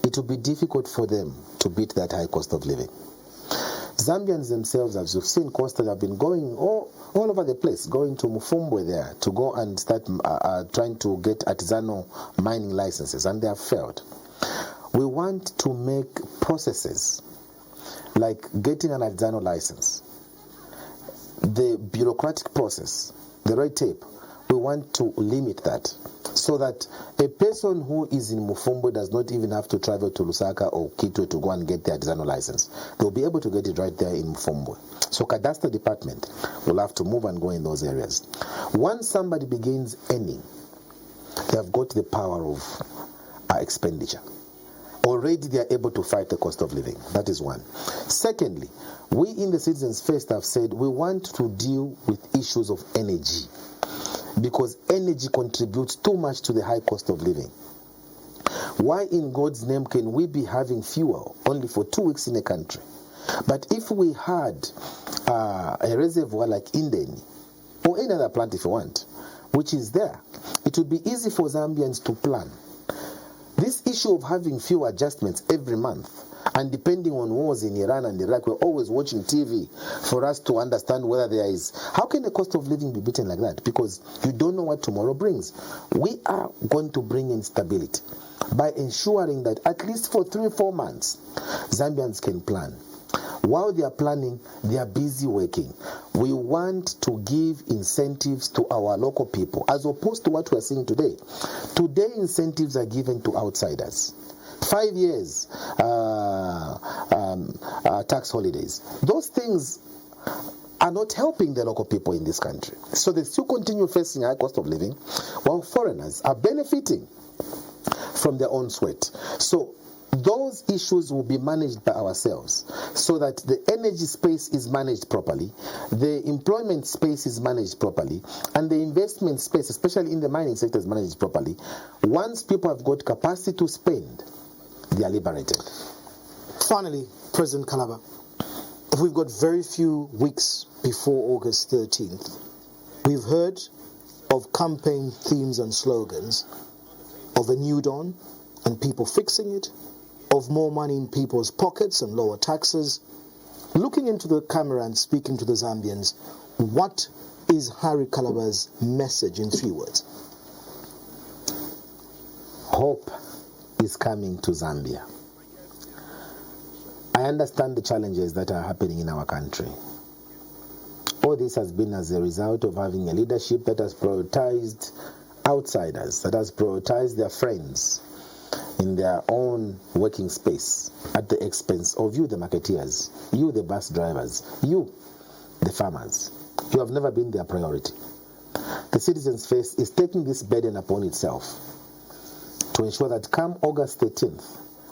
it will be difficult for them to beat that high cost of living. Zambians themselves, as you've seen, Costa, have been going all over the place, going to Mufumbwe there to go and start trying to get artisanal mining licenses, and they have failed. We want to make processes like getting an artisanal license, the bureaucratic process, the red tape. We want to limit that so that a person who is in Mufumbwe does not even have to travel to Lusaka or Kitwe to go and get the artisanal license. They'll be able to get it right there in Mufumbwe. So Cadastre Department will have to move and go in those areas. Once somebody begins earning, they have got the power of expenditure. Already they are able to fight the cost of living. That is one. Secondly, we in the Citizens First have said we want to deal with issues of energy, because energy contributes too much to the high cost of living. Why in God's name can we be having fuel only for 2 weeks in a country? But if we had a reservoir like Indeni, or any other plant if you want, which is there, it would be easy for Zambians to plan. This issue of having fuel adjustments every month, and depending on wars in Iran and Iraq, we're always watching TV for us to understand whether there is... How can the cost of living be beaten like that? Because you don't know what tomorrow brings. We are going to bring in stability by ensuring that at least for 3-4 months, Zambians can plan. While they are planning, they are busy working. We want to give incentives to our local people, as opposed to what we are seeing today. Today, incentives are given to outsiders. 5 years tax holidays. Those things are not helping the local people in this country. So they still continue facing high cost of living, while foreigners are benefiting from their own sweat. So those issues will be managed by ourselves, so that the energy space is managed properly, the employment space is managed properly, and the investment space, especially in the mining sector, is managed properly. Once people have got capacity to spend, they are liberated. Finally, President Kalaba, we've got very few weeks before August 13th. We've heard of campaign themes and slogans, of a new dawn and people fixing it, of more money in people's pockets and lower taxes. Looking into the camera and speaking to the Zambians, what is Harry Kalaba's message in 3 words? Hope is coming to Zambia. I understand the challenges that are happening in our country. All this has been as a result of having a leadership that has prioritized outsiders, that has prioritized their friends in their own working space at the expense of you, the marketeers, you, the bus drivers, you, the farmers. You have never been their priority. The Citizens First is taking this burden upon itself to ensure that come August 13th,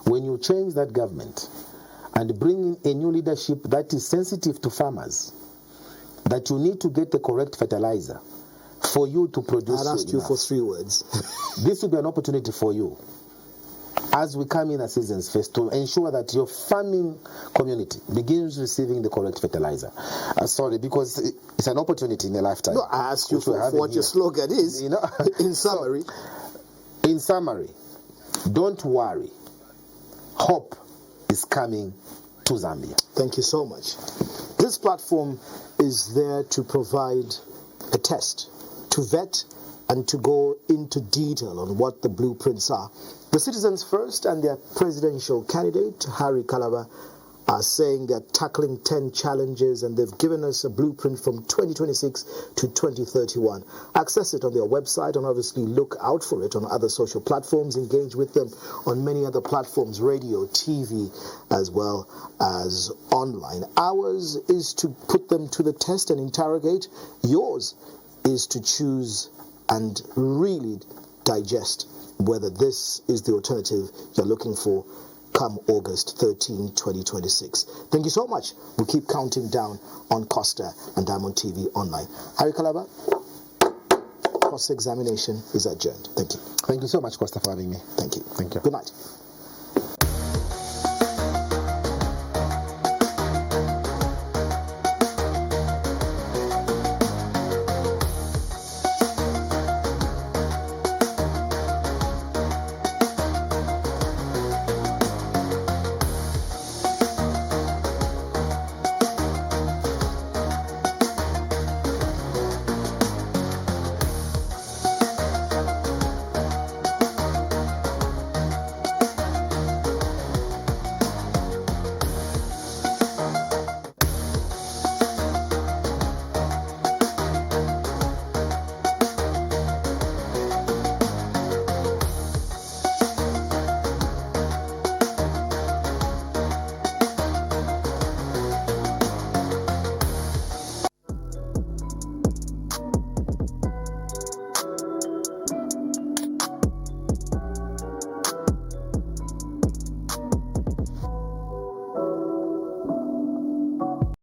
when you change that government and bring in a new leadership that is sensitive to farmers, that you need to get the correct fertilizer for you to produce. I'll ask you for 3 words. This will be an opportunity for you, as we come in as Citizens First, to ensure that your farming community begins receiving the correct fertilizer. Sorry, because it's an opportunity in a lifetime. No, I asked you for what your slogan is, in summary. In summary, don't worry. Hope is coming to Zambia. Thank you so much. This platform is there to provide a test, to vet, and to go into detail on what the blueprints are. The Citizens First and their presidential candidate, Harry Kalaba, are saying they're tackling 10 challenges, and they've given us a blueprint from 2026 to 2031. Access it on their website, and obviously look out for it on other social platforms. Engage with them on many other platforms, radio, TV, as well as online. Ours is to put them to the test and interrogate. Yours is to choose and really digest whether this is the alternative you're looking for come August 13, 2026. Thank you so much. We'll keep counting down on Costa and Diamond TV Online. Harry Kalaba, cross-examination is adjourned. Thank you. Thank you so much, Costa, for having me. Thank you. Thank you. Good night.